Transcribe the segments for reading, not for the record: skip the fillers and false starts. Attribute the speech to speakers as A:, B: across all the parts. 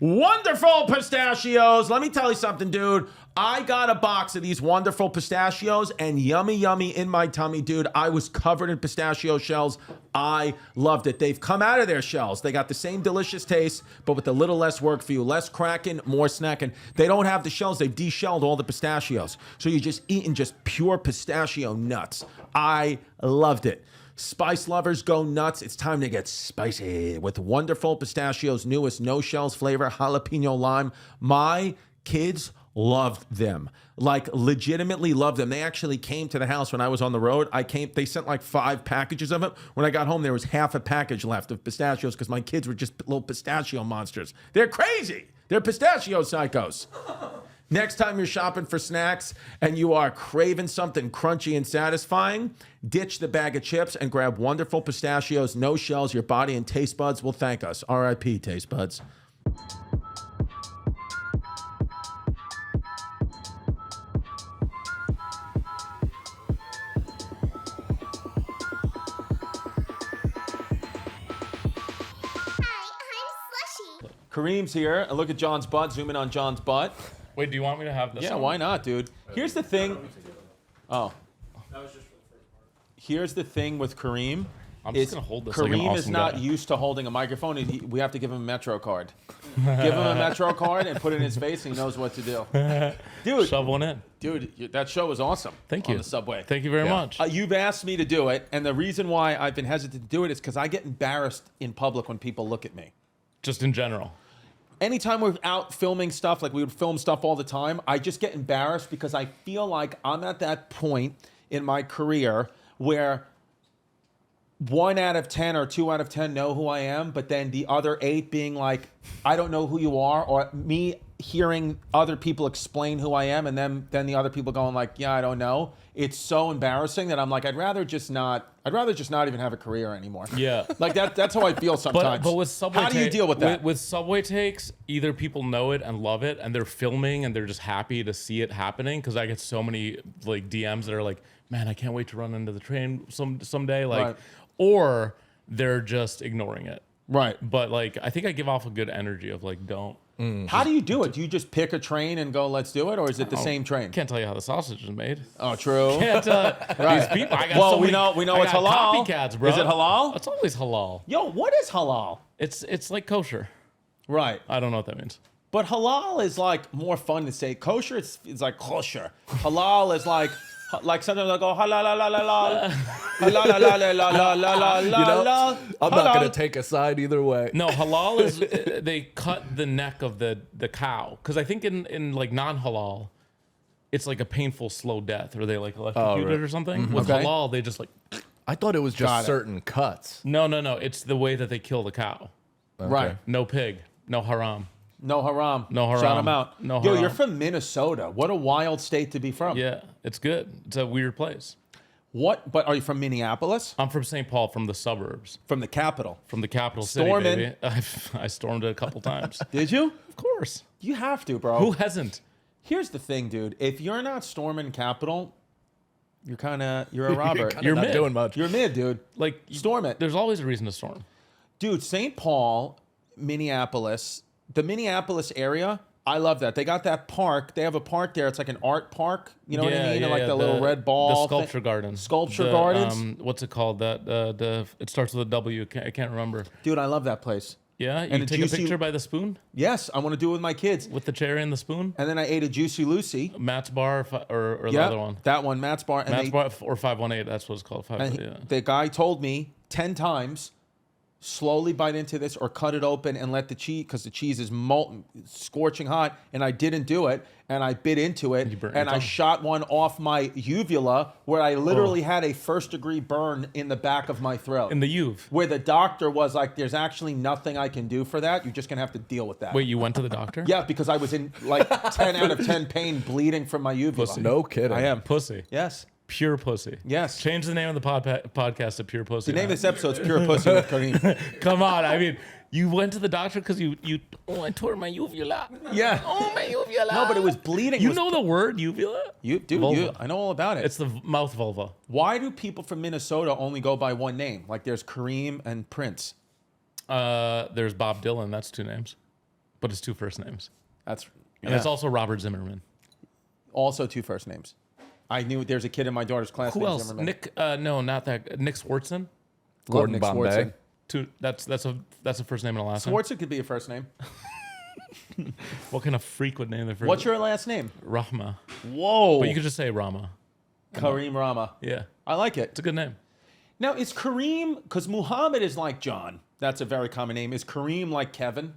A: Wonderful pistachios. Let me tell you something, dude. I got a box of these wonderful pistachios and yummy, yummy in my tummy, dude. I was covered in pistachio shells. I loved it. They've come out of their shells. They got the same delicious taste, but with a little less work for you. Less cracking, more snacking. They don't have the shells. They've de-shelled all the pistachios. So you're just eating just pure pistachio nuts. I loved it. Spice lovers go nuts. It's time to get spicy with wonderful pistachios' newest no shells flavor, jalapeno lime. My kids loved them. Like legitimately loved them. They actually came to the house when I was on the road. They sent like 5 packages of it. When I got home, there was half a package left of pistachios because my kids were just little pistachio monsters. They're crazy. They're pistachio psychos. Next time you're shopping for snacks and you are craving something crunchy and satisfying, ditch the bag of chips and grab wonderful pistachios, no shells. Your body and taste buds will thank us. R.I.P. taste buds. Kareem's here. And look at John's butt. Zoom in on John's butt.
B: Wait, do you want me to have this?
A: Yeah,
B: on?
A: why not, dude? Here's the thing. Oh. That was just for the first part. Here's the thing with Kareem.
B: I'm just going to hold this
A: Kareem
B: like an awesome
A: is not
B: guy.
A: used to holding a microphone. We have to give him a Metro card. Give him a Metro card and put it in his face and he knows what to do. Dude.
B: Shove one in.
A: Dude, that show was awesome.
B: Thank you.
A: On the subway.
B: Thank you very much.
A: You've asked me to do it, and the reason why I've been hesitant to do it is because I get embarrassed in public when people look at me.
B: Just in general.
A: Anytime we're out filming stuff, like we would film stuff all the time, I just get embarrassed because I feel like I'm at that point in my career where 1 out of 10 or 2 out of 10 know who I am, but then the other 8 being like, I don't know who you are, or me hearing other people explain who I am, and then the other people going like, yeah, I don't know. It's so embarrassing that I'm like, I'd rather just not even have a career anymore.
B: Yeah.
A: Like that's how I feel sometimes.
B: But with Subway
A: how do you deal with that?
B: With Subway takes, either people know it and love it, and they're filming and they're just happy to see it happening. Because I get so many like DMs that are like, man, I can't wait to run into the train someday. Like,
A: Right.
B: Or they're just ignoring it.
A: Right.
B: But like, I think I give off a good energy of like, don't.
A: How do you do it? Do you just pick a train and go, let's do it? Or is it the same train?
B: Can't tell you how the sausage is made.
A: Oh, true.
B: Can't,
A: Right.
B: These people, I got
A: Well,
B: so
A: we
B: many,
A: know
B: I
A: it's
B: got
A: halal.
B: Copycats, bro.
A: Is it halal?
B: It's always halal.
A: Yo, what is halal?
B: It's like kosher.
A: Right.
B: I don't know what that means.
A: But halal is like more fun to say. Kosher, it's like kosher. Halal is like sometimes I go halal la la la la halal la la la la la la la la.
C: I'm not going to take a side either way.
B: No, halal is they cut the neck of the cow, because I think in like non-halal, it's like a painful slow death, or they like electrocute it or something. With
A: Okay.
B: halal, they just like
C: I thought it was
A: Got
C: just
A: it.
C: certain cuts.
B: no. It's the way that they kill the cow.
A: Right.
B: No pig, no haram.
A: No haram.
B: No haram.
A: Shout them out.
B: No
A: Yo,
B: haram.
A: you're from Minnesota. What a wild state to be from.
B: Yeah, it's good. It's a weird place.
A: What? But are you from Minneapolis?
B: I'm from St. Paul, from the suburbs,
A: From the capital.
B: from the capital
A: Stormin'.
B: city, baby. I stormed it a couple times.
A: Did you?
B: Of course.
A: You have to, bro.
B: Who hasn't?
A: Here's the thing, dude. If you're not storming Capitol, you're a Robert.
B: You're
C: not
B: mid.
C: doing much.
A: You're mid, dude.
B: Like
A: Storm it.
B: There's always a reason to storm.
A: Dude, St. Paul, Minneapolis, the Minneapolis area, I love that. They got that park. They have a park there. It's like an art park. You know what I mean? And like the little red ball.
B: The sculpture garden.
A: Sculpture gardens?
B: What's it called? It starts with a W. I can't remember.
A: Dude, I love that place.
B: Yeah, you
A: And a
B: take a
A: juicy-
B: picture by the spoon
A: Yes, I want to do it with my kids.
B: with the cherry and the spoon.
A: And then I ate a Juicy Lucy.
B: Matt's Bar or the
A: Yeah,
B: other one.
A: that one, Matt's Bar. And
B: Matt's Bar or 518. That's what it's called.
A: The guy told me 10 times, slowly bite into this or cut it open and let the cheese, because the cheese is molten, scorching hot, and I didn't do it, and I bit into it,
B: burnt
A: and
B: your
A: I
B: tongue.
A: shot one off my uvula, where I literally had a first-degree burn in the back of my throat.
B: In the Uve.
A: Where the doctor was like, there's actually nothing I can do for that. You're just going to have to deal with that.
B: Wait, you went to the doctor?
A: Yeah, because I was in like 10 out of 10 pain, bleeding from my uvula.
B: Pussy.
C: No kidding.
A: I am.
B: Pussy.
A: Yes.
B: Pure pussy.
A: Yes.
B: Change the name of the podcast to Pure Pussy.
A: The name of this episode is Pure Pussy with Kareem.
B: Come on. I mean, you went to the doctor because I tore my uvula.
A: Yeah.
B: Oh, my uvula.
A: No, but it was bleeding.
B: You
A: It was-
B: know the word uvula? Vulva.
A: I know all about it.
B: It's the mouth vulva.
A: Why do people from Minnesota only go by one name? Like there's Kareem and Prince.
B: There's Bob Dylan. That's 2 names. but it's 2 first names.
A: That's
B: And it's also Robert Zimmerman.
A: also 2 first names. I knew there's a kid in my daughter's class
B: Who
A: named
B: else?
A: Zimmerman.
B: Nick? No, not that. Nick Swartzen.
A: Love
C: Gordon
A: Nick
C: Bombay.
A: Swartzen.
B: That's a first name and a last name.
A: Swartzen could be a first name.
B: What kind of freak would name their first?
A: What's your last name?
B: Rahma?
A: Whoa.
B: But you could just say Rahma.
A: Kareem Rahma.
B: Yeah,
A: I like it.
B: it's a good name.
A: Now, is Kareem, because Muhammad is like John. That's a very common name. Is Kareem like Kevin?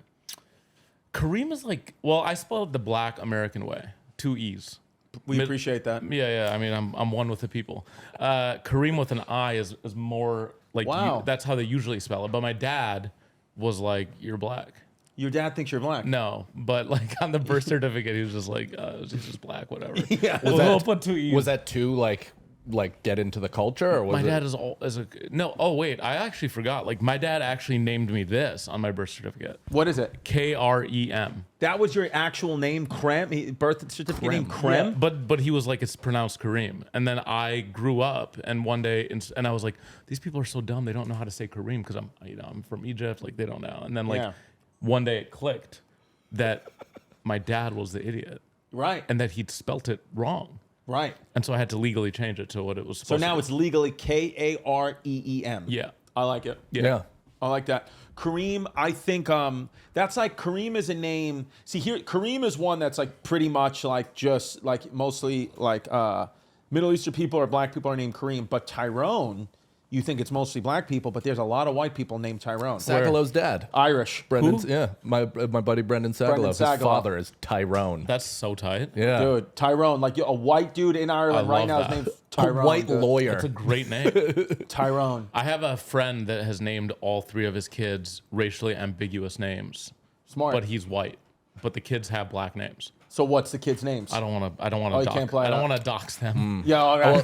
B: Kareem is like, well, I spelled the Black American way, 2 E's.
A: We appreciate that.
B: Yeah. I mean, I'm one with the people. Kareem with an I is more like
A: Wow.
B: that's how they usually spell it. But my dad was like, "You're black."
A: Your dad thinks you're black.
B: No, but like on the birth certificate, he was just like, "He's just black, whatever."
A: Yeah.
B: We'll put 2 E's.
C: Was that to like get into the culture, or was
B: My
C: it?
B: dad is a no. Oh wait, I actually forgot. Like my dad actually named me this on my birth certificate.
A: What is it?
B: Krem.
A: That was your actual name, Krem? Birth certificate name, Krem?
B: But he was like, it's pronounced Kareem. And then I grew up, and one day, and I was like, these people are so dumb. They don't know how to say Kareem because I'm from Egypt. Like they don't know. And then like
A: Yeah.
B: one day it clicked that my dad was the idiot
A: Right.
B: and that he'd spelt it wrong.
A: Right.
B: And so I had to legally change it to what it was
A: So
B: supposed to
A: now
B: be.
A: it's legally Kareem.
B: Yeah.
A: I like it.
C: Yeah.
A: I like that. Kareem, I think that's like Kareem is a name. See here, Kareem is one that's like pretty much like just like mostly like Middle Eastern people or black people are named Kareem, but Tyrone, you think it's mostly black people, but there's a lot of white people named Tyrone.
C: Sagalow's dad.
A: Irish.
C: Brendan, yeah, my buddy Brendan Sagalow. His
A: Sagalow.
C: father is Tyrone.
B: That's so tight.
C: Yeah,
A: Dude, Tyrone, like a white dude in Ireland
B: I
A: right
B: love
A: now is
B: that.
A: named
C: a
A: Tyrone.
C: white
A: dude.
C: lawyer.
B: That's a great name.
A: Tyrone.
B: I have a friend that has named all 3 of his kids racially ambiguous names,
A: Smart.
B: but he's white. But the kids have black names.
A: So what's the kids' names?
B: I don't want to.
A: Oh, you can't play
B: I
A: it
B: don't
A: out.
B: want to dox them.
A: Yeah, all right.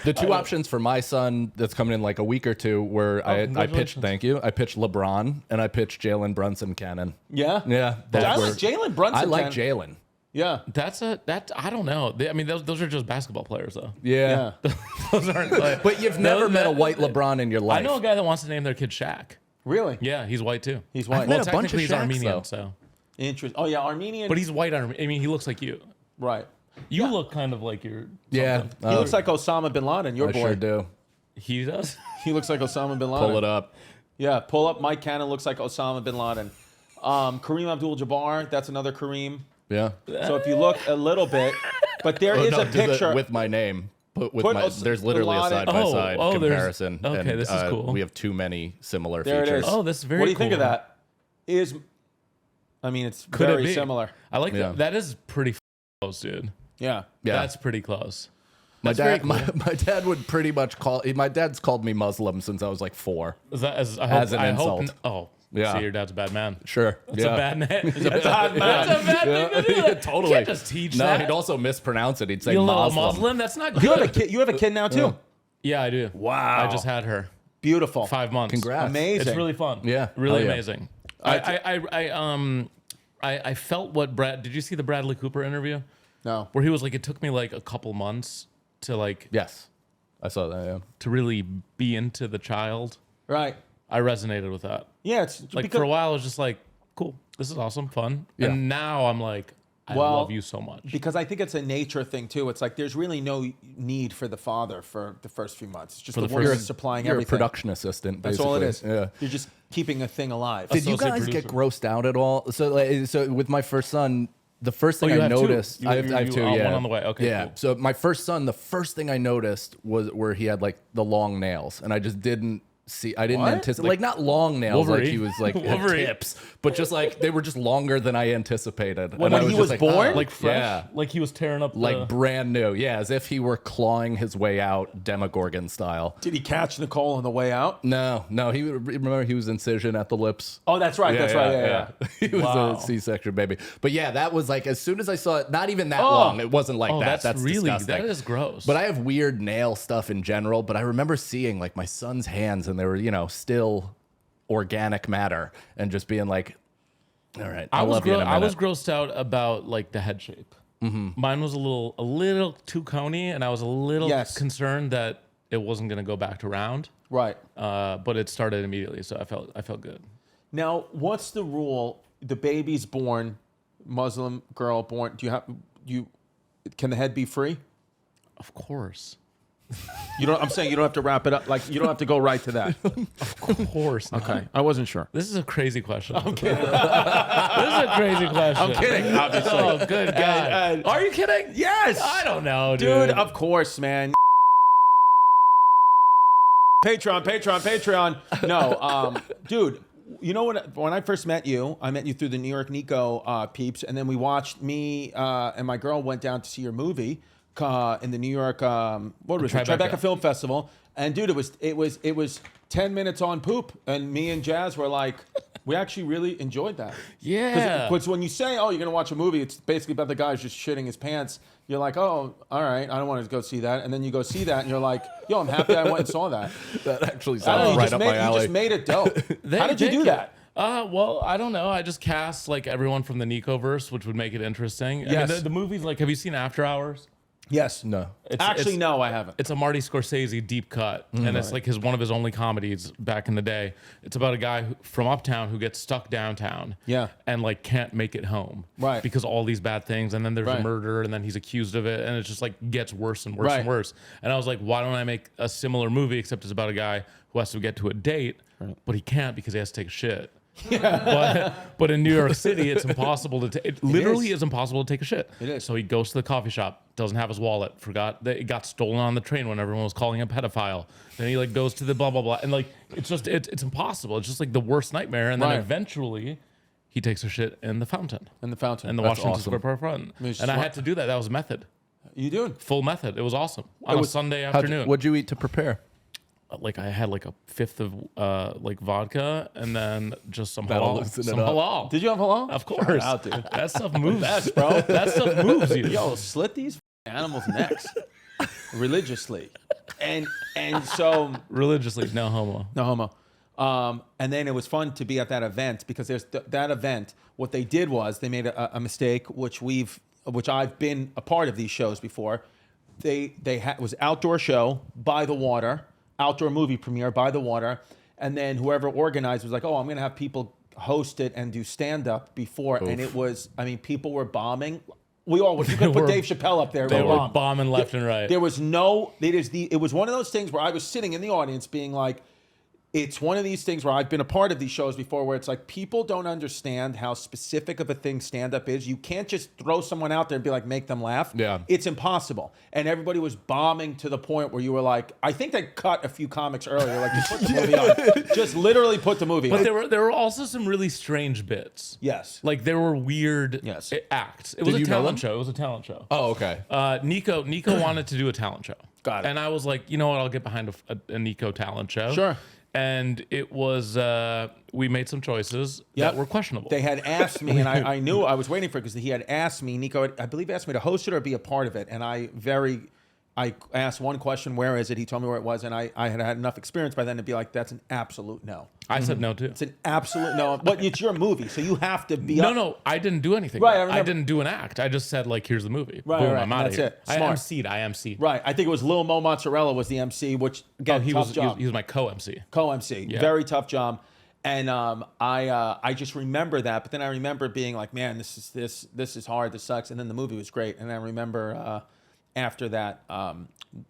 C: The 2 options for my son that's coming in like a week or 2 where I pitched,
B: congratulations.
C: thank you, I pitched LeBron and I pitched Jalen Brunson Cannon.
A: Yeah?
C: Yeah.
A: I
C: those
A: like
C: were-
A: Jalen Brunson.
C: I like
A: can-
C: Jalen.
A: Yeah.
B: That I don't know. I mean, those are just basketball players, though.
C: Yeah.
A: Yeah.
B: Those aren't. Like,
C: But you've never met a white LeBron in your life.
B: I know a guy that wants to name their kid Shaq.
A: Really?
B: Yeah, he's white too.
A: He's white.
C: I've met
B: Well,
C: a bunch of
B: technically he's
C: Shaqs,
B: Armenian,
C: though.
B: so.
A: Interesting. Oh, yeah, Armenian.
B: But he's white. I mean, he looks like you.
A: right.
B: You look kind of like you're.
C: Yeah.
B: something.
A: He looks like Osama bin Laden, your
C: I
A: boy.
C: sure do.
B: He does.
A: He looks like Osama bin Laden.
C: Pull it up.
A: Yeah, pull up. Mike Cannon looks like Osama bin Laden. Kareem Abdul-Jabbar, that's another Kareem.
C: Yeah.
A: So if you look a little bit, but there is
C: No,
A: a
C: just a-
A: picture.
C: with my name. But with
A: Put
C: my,
A: Bin
C: there's literally a
A: Laden-
C: side by side
B: Oh, there's-
C: comparison.
B: okay,
C: and,
B: this is cool.
C: We have too many similar
A: There it
C: features.
A: is.
B: Oh, this is very.
A: What do you think of
B: cool.
A: that? I mean, it's
B: Could it
A: very
B: be?
A: similar.
B: I like
C: Yeah.
B: that. That is pretty close, dude.
A: Yeah.
C: Yeah.
B: That's pretty close.
C: My
B: That's very
C: dad, my dad would pretty much call. My dad's called me Muslim since I was like 4.
B: Is that as, I
C: As
B: hope,
C: an
B: I hope
C: insult.
B: Oh,
C: Yeah.
B: See, your dad's a bad man.
C: Sure,
B: It's a bad name. That's a
A: bad man.
B: That's a bad thing to do.
C: Yeah, totally.
B: You can't just teach
C: no,
B: that.
C: he'd also mispronounce it. He'd say
B: You little
C: Muslim.
B: Muslim. That's not
A: You have a
B: good.
A: kid. You have a kid now too.
B: Yeah, I do.
A: Wow.
B: I just had her.
A: Beautiful.
B: 5 months.
C: Congrats.
A: Amazing.
B: It's really fun.
C: Yeah.
B: Really
C: Oh, yeah.
B: amazing. I felt what Brad. Did you see the Bradley Cooper interview
A: No.
B: where he was like, it took me like a couple months to like
C: Yes, I saw that. Yeah.
B: to really be into the child.
A: Right.
B: I resonated with that.
A: Yeah. It's
B: Like
A: because,
B: for a while, I was just like, cool, this is awesome, fun.
C: Yeah.
B: And now I'm like, I
A: Well,
B: love you so much.
A: because I think it's a nature thing too. It's like there's really no need for the father for the first few months. It's just
B: For
A: the
B: the
A: woman
B: first-
A: is supplying
C: You're
A: everything.
C: a production assistant.
A: That's
C: Basically.
A: all it is.
C: Yeah.
A: You're just keeping a thing alive.
C: Did you
B: Associate
C: guys get
B: producer.
C: grossed out at all? So, so with my first son, the first thing
B: you
C: I
B: have two?
C: noticed,
B: You-
C: I have
B: you-
C: two.
B: one
C: Yeah,
B: on the way. Okay,
C: Yeah.
B: cool.
C: So my first son, the first thing I noticed was where he had like the long nails, and I just didn't see. I didn't
A: What?
C: anticipate like not long nails, like he
B: Wolverine.
C: was like had
B: Wolverine.
C: tips, but just like they were just longer than I anticipated.
A: When
C: And I
A: he
C: just
A: was
C: like,
A: born?
C: oh,
B: like fresh,
C: yeah.
B: like he was tearing up
C: Like
B: the,
C: brand new, yeah, as if he were clawing his way out, Demogorgon style.
A: Did he catch Nicole on the way out?
C: No, he remember he was incision at the lips.
A: Oh, that's right. that's right. Yeah.
C: He was
B: Wow.
C: a C-section baby. But yeah, that was like as soon as I saw it, not even that
A: Oh.
C: long. It wasn't like
B: oh,
C: that.
B: that's really
C: disgusting.
B: that is gross.
C: But I have weird nail stuff in general. But I remember seeing like my son's hands, and they were still organic matter, and just being like, "All right,
B: I
C: I'll
B: was
C: love you in a
B: I was
C: minute."
B: grossed out about like the head shape. Mine was a little too coney, and I was a little
A: Yes.
B: concerned that it wasn't going to go back to round.
A: Right.
B: But it started immediately, so I felt good.
A: Now, what's the rule? the baby's born, Muslim girl born. Can the head be free?
B: Of course.
A: I'm saying you don't have to wrap it up. Like you don't have to go right to that.
B: Of course. Not.
A: Okay, I wasn't sure.
B: This is a crazy question. I'm kidding. This is a crazy question.
A: I'm kidding, obviously.
B: Oh, good God. Are you kidding?
A: Yes.
B: I don't know, dude.
A: Of course, man. Patreon. No, dude. You know when I first met you, I met you through the New York Nico peeps, and then we watched me and my girl went down to see your movie in the New York what was it? Tribeca Film Festival. And dude, it was 10 minutes on poop, and me and Jazz were like, we actually really enjoyed that.
B: Yeah.
A: Because when you say, oh, you're gonna watch a movie, it's basically about the guy who's just shitting his pants. You're like, oh, all right, I don't want to go see that. And then you go see that, and you're like, yo, I'm happy I went and saw that.
C: That actually sounds right up my alley.
A: You just made it dope. How did you do that?
B: Well, I don't know. I just cast like everyone from the Nico-verse, which would make it interesting.
A: Yes.
B: I mean, the movie's like, have you seen After Hours?
A: Yes.
C: No.
A: No, I haven't.
B: It's a Marty Scorsese deep cut, and it's like one of his only comedies back in the day. It's about a guy from uptown who gets stuck downtown, and like can't make it home,
A: right?
B: Because all these bad things, and then there's a murder, and then he's accused of it, and it just like gets worse and worse and worse. And I was like, why don't I make a similar movie except it's about a guy who has to get to a date, but he can't because he has to take a shit. But in New York City, it's impossible to. It literally is impossible to take a shit.
A: It is.
B: So he goes to the coffee shop, doesn't have his wallet, forgot that it got stolen on the train when everyone was calling him a pedophile. Then he like goes to the blah blah blah, and like it's impossible. It's just like the worst nightmare. And then eventually, he takes a shit in the fountain. In the Washington Square Park front. And I had to do that. That was method.
A: You doing
B: full method? It was awesome on a Sunday afternoon.
C: What'd you eat to prepare?
B: Like I had like a fifth of like vodka and then just some
C: That'll
B: halal.
C: loosen it
B: Some
C: up.
B: halal.
A: Did you have halal?
B: Of course.
A: Out, dude.
B: That stuff moves, bro. That stuff moves you.
A: Yo, slit these animals' necks religiously, and so
B: religiously, no homo.
A: No homo. And then it was fun to be at that event because there's that event. What they did was they made a mistake, which I've been a part of these shows before. It was outdoor show by the water. Outdoor movie premiere by the water, and then whoever organized was like, "Oh, I'm going to have people host it and do stand up before." Oof. And it was, I mean, people were bombing. We all would. You could put Dave Chappelle up there.
B: They were bombing left and right.
A: There was no. It was one of those things where I was sitting in the audience, being like, it's one of these things where I've been a part of these shows before where it's like people don't understand how specific of a thing stand-up is. You can't just throw someone out there and be like, make them laugh.
C: Yeah.
A: It's impossible. And everybody was bombing to the point where you were like, I think they cut a few comics earlier. Like, just put the movie on. Just literally put the movie on.
B: But there were also some really strange bits.
A: Yes.
B: Like there were weird acts. It was a talent show. It was a talent show.
C: Oh, okay.
B: Nico wanted to do a talent show.
A: Got it.
B: And I was like, you know what? I'll get behind a Nico talent show.
A: Sure.
B: And it was, we made some choices that were questionable.
A: They had asked me, and I knew I was waiting for it because he had asked me, Nico, I believe asked me to host it or be a part of it. And I asked one question, where is it? He told me where it was. And I had enough experience by then to be like, that's an absolute no.
B: I said no too.
A: It's an absolute no. But it's your movie, so you have to be
B: No, I didn't do anything.
A: Right,
B: I didn't do an act. I just said, like, here's the movie.
A: Right,
B: boom,
A: right.
B: I'm out of here.
A: That's it.
B: I emceed.
A: Right. I think it was Lil Mo Mozzarella was the MC, which, again,
B: he
A: tough job.
B: He was my co-MC.
A: Co-MC. Yeah. Very tough job. And I just remember that. But then I remember being like, man, this is hard. This sucks. And then the movie was great. And I remember after that,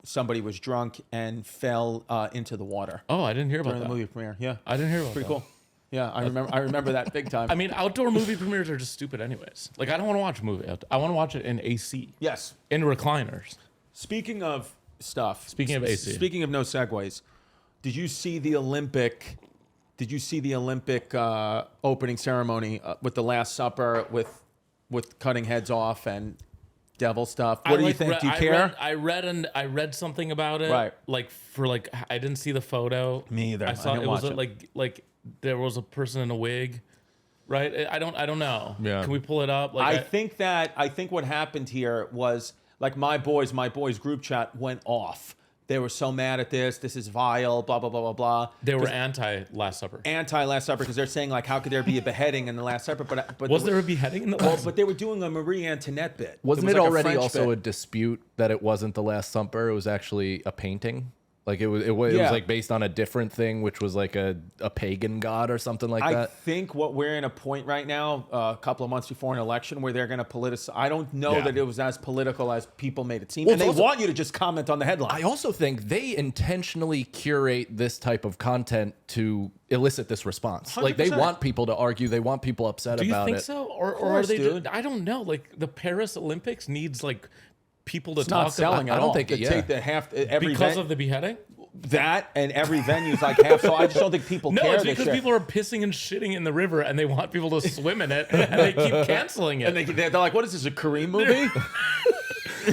A: somebody was drunk and fell into the water.
B: Oh, I didn't hear about that.
A: During the movie premiere. Yeah.
B: I didn't hear about
A: Pretty
B: that.
A: cool. Yeah, I remember that big time.
B: I mean, outdoor movie premieres are just stupid anyways. Like, I don't want to watch a movie. I want to watch it in AC.
A: Yes.
B: In recliners.
A: Speaking of stuff.
B: Speaking of AC.
A: Speaking of no segues, did you see the Olympic opening ceremony with the Last Supper with cutting heads off and devil stuff? What do you think? Do you care?
B: I read something about it.
A: Right.
B: Like I didn't see the photo.
A: Me either.
B: I saw
A: I didn't
B: it was
A: watch
B: like there was a person in a wig. Right. I don't know.
C: Yeah.
B: Can we pull it up? Like
A: I think what happened here was like my boys group chat went off. They were so mad at this. This is vile. Blah blah blah blah blah.
B: They were anti-Last Supper.
A: Anti-Last Supper because they're saying like, how could there be a beheading in the Last Supper? But
B: was there a beheading in the Last Supper?
A: But they were doing a Marie Antoinette bit.
C: Wasn't
A: was
C: it
A: like
C: already also
A: bit.
C: a dispute that it wasn't the Last Supper? It was actually a painting. Like it was like based on a different thing, which was like a pagan god or something like that.
A: I think what we're in a point right now, a couple of months before an election, where they're going to politicize. I don't know that it was as political as people made it seem. And they want you to just comment on the headline.
C: I also think they intentionally curate this type of content to elicit this response.
A: 100%.
C: Like they want people to argue, they want people upset about it.
B: Do you think so? Or are they just, I don't know. Like the Paris Olympics needs like people to
A: it's
B: talk
A: not selling
B: about.
A: at
C: I don't
A: all.
C: think it-
A: They
C: yeah.
A: take the half every
B: Because of the beheading?
A: that, and every venue's like half. So I just don't think people
B: No,
A: care.
B: it's
A: this
B: because
A: shit.
B: people are pissing and shitting in the river and they want people to swim in it and they keep canceling it.
A: And they're like, "What is this? A Kareem movie?"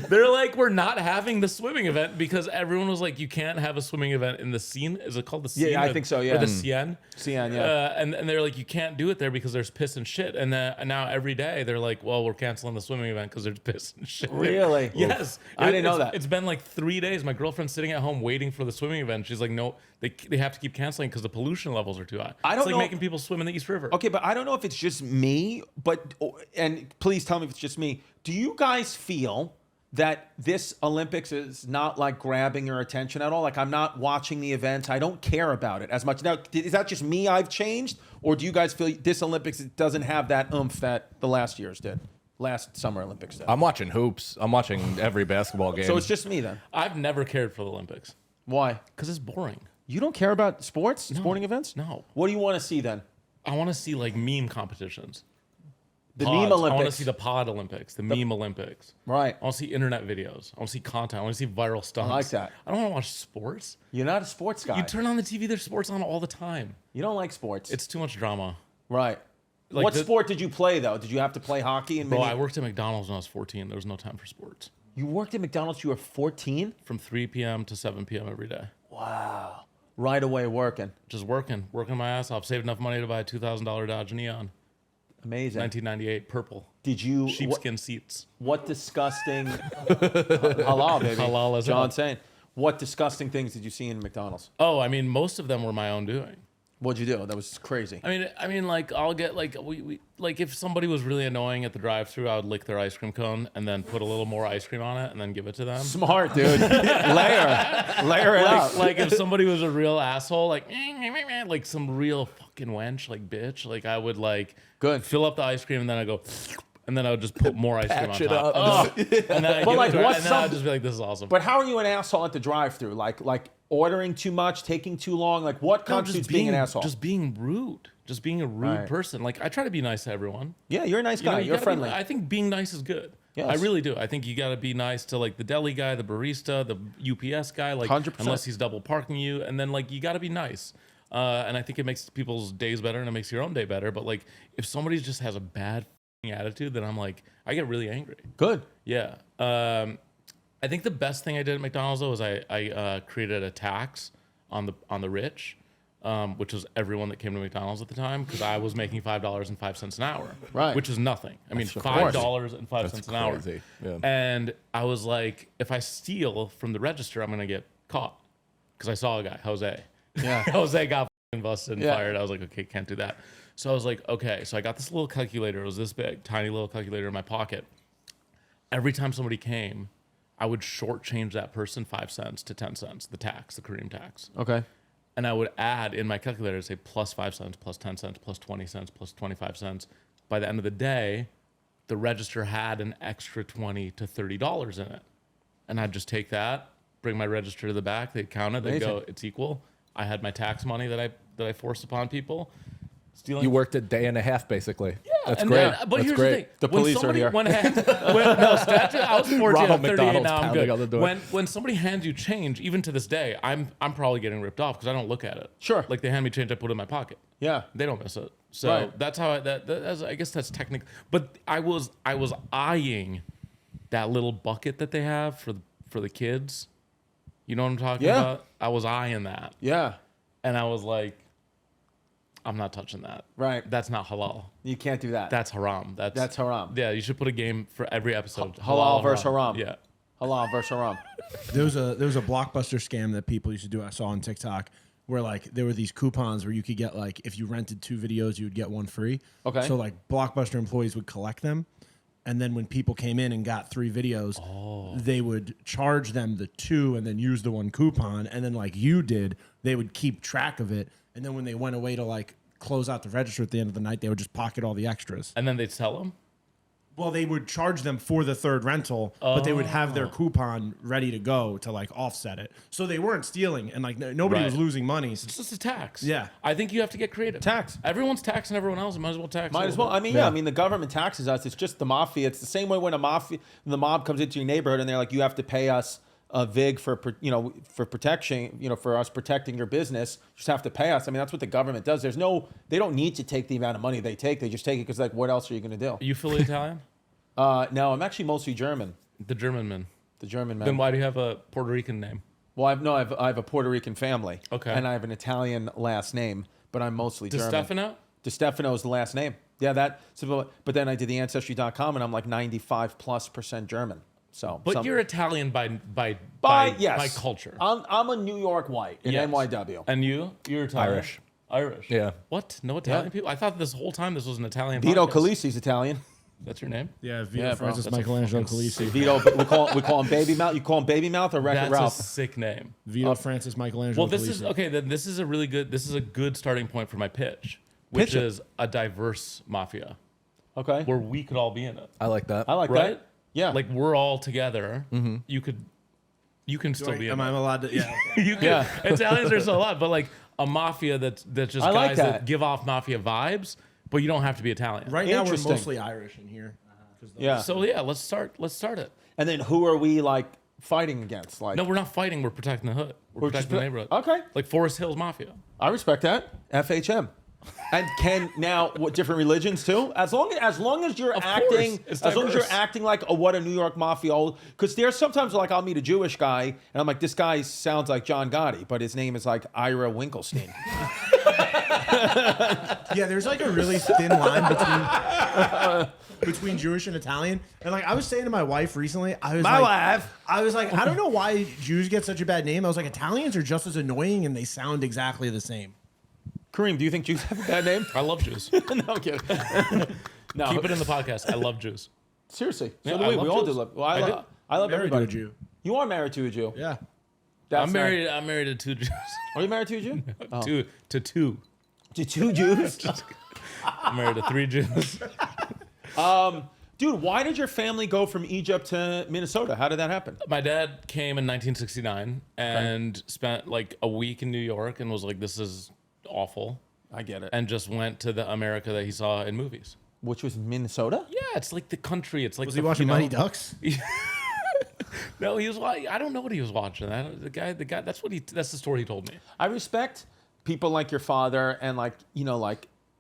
B: They're like, we're not having the swimming event because everyone was like, you can't have a swimming event in the Seine. Is it called the Seine?
A: Yeah, I think so, yeah.
B: Or the Seine.
A: Seine, yeah.
B: And they're like, you can't do it there because there's piss and shit. And now every day they're like, well, we're canceling the swimming event because there's piss and shit.
A: Really?
B: Yes.
A: I didn't know that.
B: It's been like 3 days. My girlfriend's sitting at home waiting for the swimming event. She's like, no, they have to keep canceling because the pollution levels are too high.
A: I don't
B: it's like
A: know-
B: making people swim in the East River.
A: Okay, but I don't know if it's just me, and please tell me if it's just me. Do you guys feel that this Olympics is not like grabbing your attention at all? Like I'm not watching the events. I don't care about it as much. Now, is that just me? I've changed, or do you guys feel this Olympics doesn't have that oomph that the last year's did? Last Summer Olympics did.
C: I'm watching hoops. I'm watching every basketball game.
A: So it's just me then.
B: I've never cared for the Olympics
A: Why?
B: because it's boring.
A: You don't care about sports, sporting events?
B: No.
A: What do you want to see then?
B: I want to see like meme competitions.
A: The
B: Pods.
A: meme Olympics.
B: I want to see the pod Olympics, the meme Olympics.
A: Right.
B: I want to see internet videos. I want to see content. I want to see viral stunts.
A: like that.
B: I don't want to watch sports.
A: You're not a sports guy.
B: You turn on the TV, there's sports on all the time.
A: You don't like sports.
B: It's too much drama.
A: right.
B: Like
A: What
B: the-
A: sport did you play though? Did you have to play hockey? And
B: Bro, I worked at McDonald's when I was 14. There was no time for sports.
A: You worked at McDonald's. You were 14.
B: From 3 p.m. to 7 p.m. every day.
A: Wow. Right away working.
B: Just working my ass off. Saved enough money to buy a $2,000 Dodge Neon.
A: Amazing.
B: 1998, purple.
A: Did you?
B: Sheepskin seats.
A: What disgusting halal, baby.
B: Halal as
A: John
B: well.
A: saying. What disgusting things did you see in McDonald's?
B: Oh, I mean, most of them were my own doing.
A: What'd you do? That was crazy.
B: I mean, like I'll get like we like if somebody was really annoying at the drive-through, I would lick their ice cream cone and then put a little more ice cream on it and then give it to them.
A: Smart, dude. Layer it out.
B: Like if somebody was a real asshole, like some real fucking wench, like bitch, like I would like
A: Good.
B: fill up the ice cream and then I go. And then I would just put more ice cream on
C: Patch it
B: top.
C: up.
B: Oh. And then I
A: But, like,
B: give it to her,
A: what's
B: and then I'd
A: some-
B: just be like, "This is awesome."
A: But how are you an asshole at the drive-through? Like ordering too much, taking too long? Like what
B: No,
A: constitutes being an asshole?
B: Just being rude. Just being a rude
A: Right.
B: person. Like I try to be nice to everyone.
A: yeah, you're a nice
B: You know,
A: guy.
B: you
A: You're
B: gotta
A: friendly.
B: I think being nice is good.
A: Yes.
B: I really do. I think you got to be nice to like the deli guy, the barista, the UPS guy, like
A: 100%.
B: unless he's double parking you, and then like you got to be nice. And I think it makes people's days better, and it makes your own day better. But like if somebody just has a bad attitude, then I'm like I get really angry.
A: Good.
B: Yeah. I think the best thing I did at McDonald's though was I created a tax on the rich. Which was everyone that came to McDonald's at the time, because I was making $5.05 an hour,
A: Right.
B: Which is nothing. I mean,
A: course.
B: $5.05 an hour.
C: crazy. Yeah.
B: And I was like, if I steal from the register, I'm gonna get caught, because I saw a guy, Jose.
A: Yeah.
B: Jose got f***ing busted and
A: Yeah.
B: fired. I was like, okay, can't do that. So I was like, okay. So I got this little calculator. It was this big, tiny little calculator in my pocket. Every time somebody came, I would shortchange that person 5 cents to 10 cents, the tax, the Kareem tax.
A: Okay.
B: And I would add in my calculator, say plus 5 cents, plus 10 cents, plus 20 cents, plus 25 cents. By the end of the day, the register had an extra $20 to $30 in it. And I'd just take that, bring my register to the back, they'd count it, they'd go,
A: Amazing.
B: it's equal. I had my tax money that I forced upon people. Stealing
C: You worked a day and a half, basically. That's
B: and
C: great.
B: then- but
C: That's
B: here's
C: great.
B: the thing.
A: The
B: When
A: police are
B: somebody
A: here.
B: No, statute. I was 14,
C: Ronald
B: I'm 38
C: McDonald's
B: now. I'm
C: pounding
B: good.
C: on the door.
B: When somebody hands you change, even to this day, I'm probably getting ripped off because I don't look at it.
A: Sure.
B: Like they hand me change, I put it in my pocket.
A: Yeah.
B: They don't miss it. So
A: Right.
B: that's how I guess that's technical. But I was eyeing that little bucket that they have for the kids. You know what I'm talking
A: Yeah.
B: about? I was eyeing that,
A: Yeah.
B: and I was like, I'm not touching that.
A: Right.
B: That's not halal.
A: You can't do that.
B: That's haram.
A: That's haram.
B: Yeah, you should put a game for every episode.
A: Halal versus haram.
B: Yeah.
A: Halal versus haram.
D: There was a Blockbuster scam that people used to do. I saw on TikTok where like there were these coupons where you could get like if you rented 2 videos, you would get 1 free.
A: Okay.
D: So like Blockbuster employees would collect them, And then when people came in and got 3 videos, they would charge them the 2 and then use the 1 coupon. And then like you did, they would keep track of it. And then when they went away to like close out the register at the end of the night, they would just pocket all the extras.
B: And then they'd sell them?
D: Well, they would charge them for the 3rd rental, but they would have their coupon ready to go to like offset it. So they weren't stealing, and like nobody was losing money.
B: It's just a tax.
D: Yeah.
B: I think you have to get creative.
A: Tax.
B: Everyone's taxing everyone else. Might as well tax.
A: Might as well. I mean, I mean, the government taxes us. It's just the mafia. It's the same way when the mob comes into your neighborhood and they're like, you have to pay us a vig for protection, for us protecting your business. You just have to pay us. I mean, that's what the government does. They don't need to take the amount of money they take. They just take it because like, what else are you going to do?
B: Are you fully Italian?
A: No, I'm actually mostly German.
B: The German man.
A: The German man.
B: Then why do you have a Puerto Rican name?
A: Well, I have a Puerto Rican family.
B: Okay.
A: And I have an Italian last name, but I'm mostly German.
B: Distefano?
A: Distefano is the last name. Yeah, but then I did the Ancestry.com and I'm like 95+% German. So,
B: But you're Italian by culture.
A: I'm a New York white in
B: Yes.
A: NYW.
B: And you're Italian. Irish.
C: Yeah.
B: What? No Italian people? I thought this whole time this was an Italian
A: Vito
B: podcast.
A: Calise is Italian.
B: That's your name?
D: Yeah, Vito
A: Yeah, bro.
D: Francis
B: That's a
D: Michelangelo
B: fucking
D: Calise.
A: Vito, we call him Baby Mouth. You call him Baby Mouth or Wreck-It
B: That's
A: Ralph?
B: a sick name.
D: Vito Francis Michelangelo
B: Well, this
D: Calise.
B: is okay. Then this is a good starting point for my pitch, which
A: Pitch it.
B: is a diverse mafia
A: Okay.
B: where we could all be in it.
C: I like that.
A: I like
B: Right?
A: that. Yeah.
B: Like we're all together. You can still be in
D: Am I
B: it.
D: allowed to? Yeah.
B: You can.
A: Yeah.
B: Italians are so a lot, but like a mafia that's just
A: I like
B: guys
A: that.
B: that give off mafia vibes, but you don't have to be Italian.
D: Right now we're
A: Interesting.
D: mostly Irish in here.
A: Yeah.
B: So yeah, let's start it.
A: And then who are we like fighting against? Like,
B: No, we're not fighting. We're protecting the hood. We're
A: just
B: protecting the neighborhood.
A: Okay.
B: Like Forest Hills Mafia.
A: I respect that. FHM. And can now what different religions too? As long as you're
B: Of
A: acting,
B: course, it's
A: as long as you're
B: diverse.
A: acting like what a New York mafia, because there's sometimes like I'll meet a Jewish guy and I'm like, this guy sounds like John Gotti, but his name is like Ira Winkelstein.
D: Yeah, there's like a really thin line between Jewish and Italian. And like I was saying to my wife recently, I was like, I don't know why Jews get such a bad name. I was like, Italians are just as annoying and they sound exactly the same.
A: Kareem, do you think Jews have a bad name?
B: I love Jews.
A: No, I'm kidding. No,
B: Keep it in the podcast. I love Jews.
A: seriously. So
B: Yeah,
A: do
B: I
A: we.
B: love
A: We all do
B: Jews.
A: love. Well,
B: I do.
A: I love
D: Married
A: everybody.
D: to a Jew.
A: You are married to a Jew.
D: Yeah.
A: That's
B: I'm
A: not-
B: married to 2 Jews.
A: Are you married to a Jew?
B: To 2.
A: To 2 Jews?
B: I'm married to 3 Jews.
A: Dude, why did your family go from Egypt to Minnesota? How did that happen?
B: My dad came in 1969 and spent like a week in New York and was like, this is awful.
A: I get it.
B: And just went to the America that he saw in movies.
A: Which was Minnesota?
B: Yeah, it's like the country. It's like
D: Was he watching Mighty Ducks?
B: No, he was. I don't know what he was watching. The guy. That's the story he told me.
A: I respect people like your father and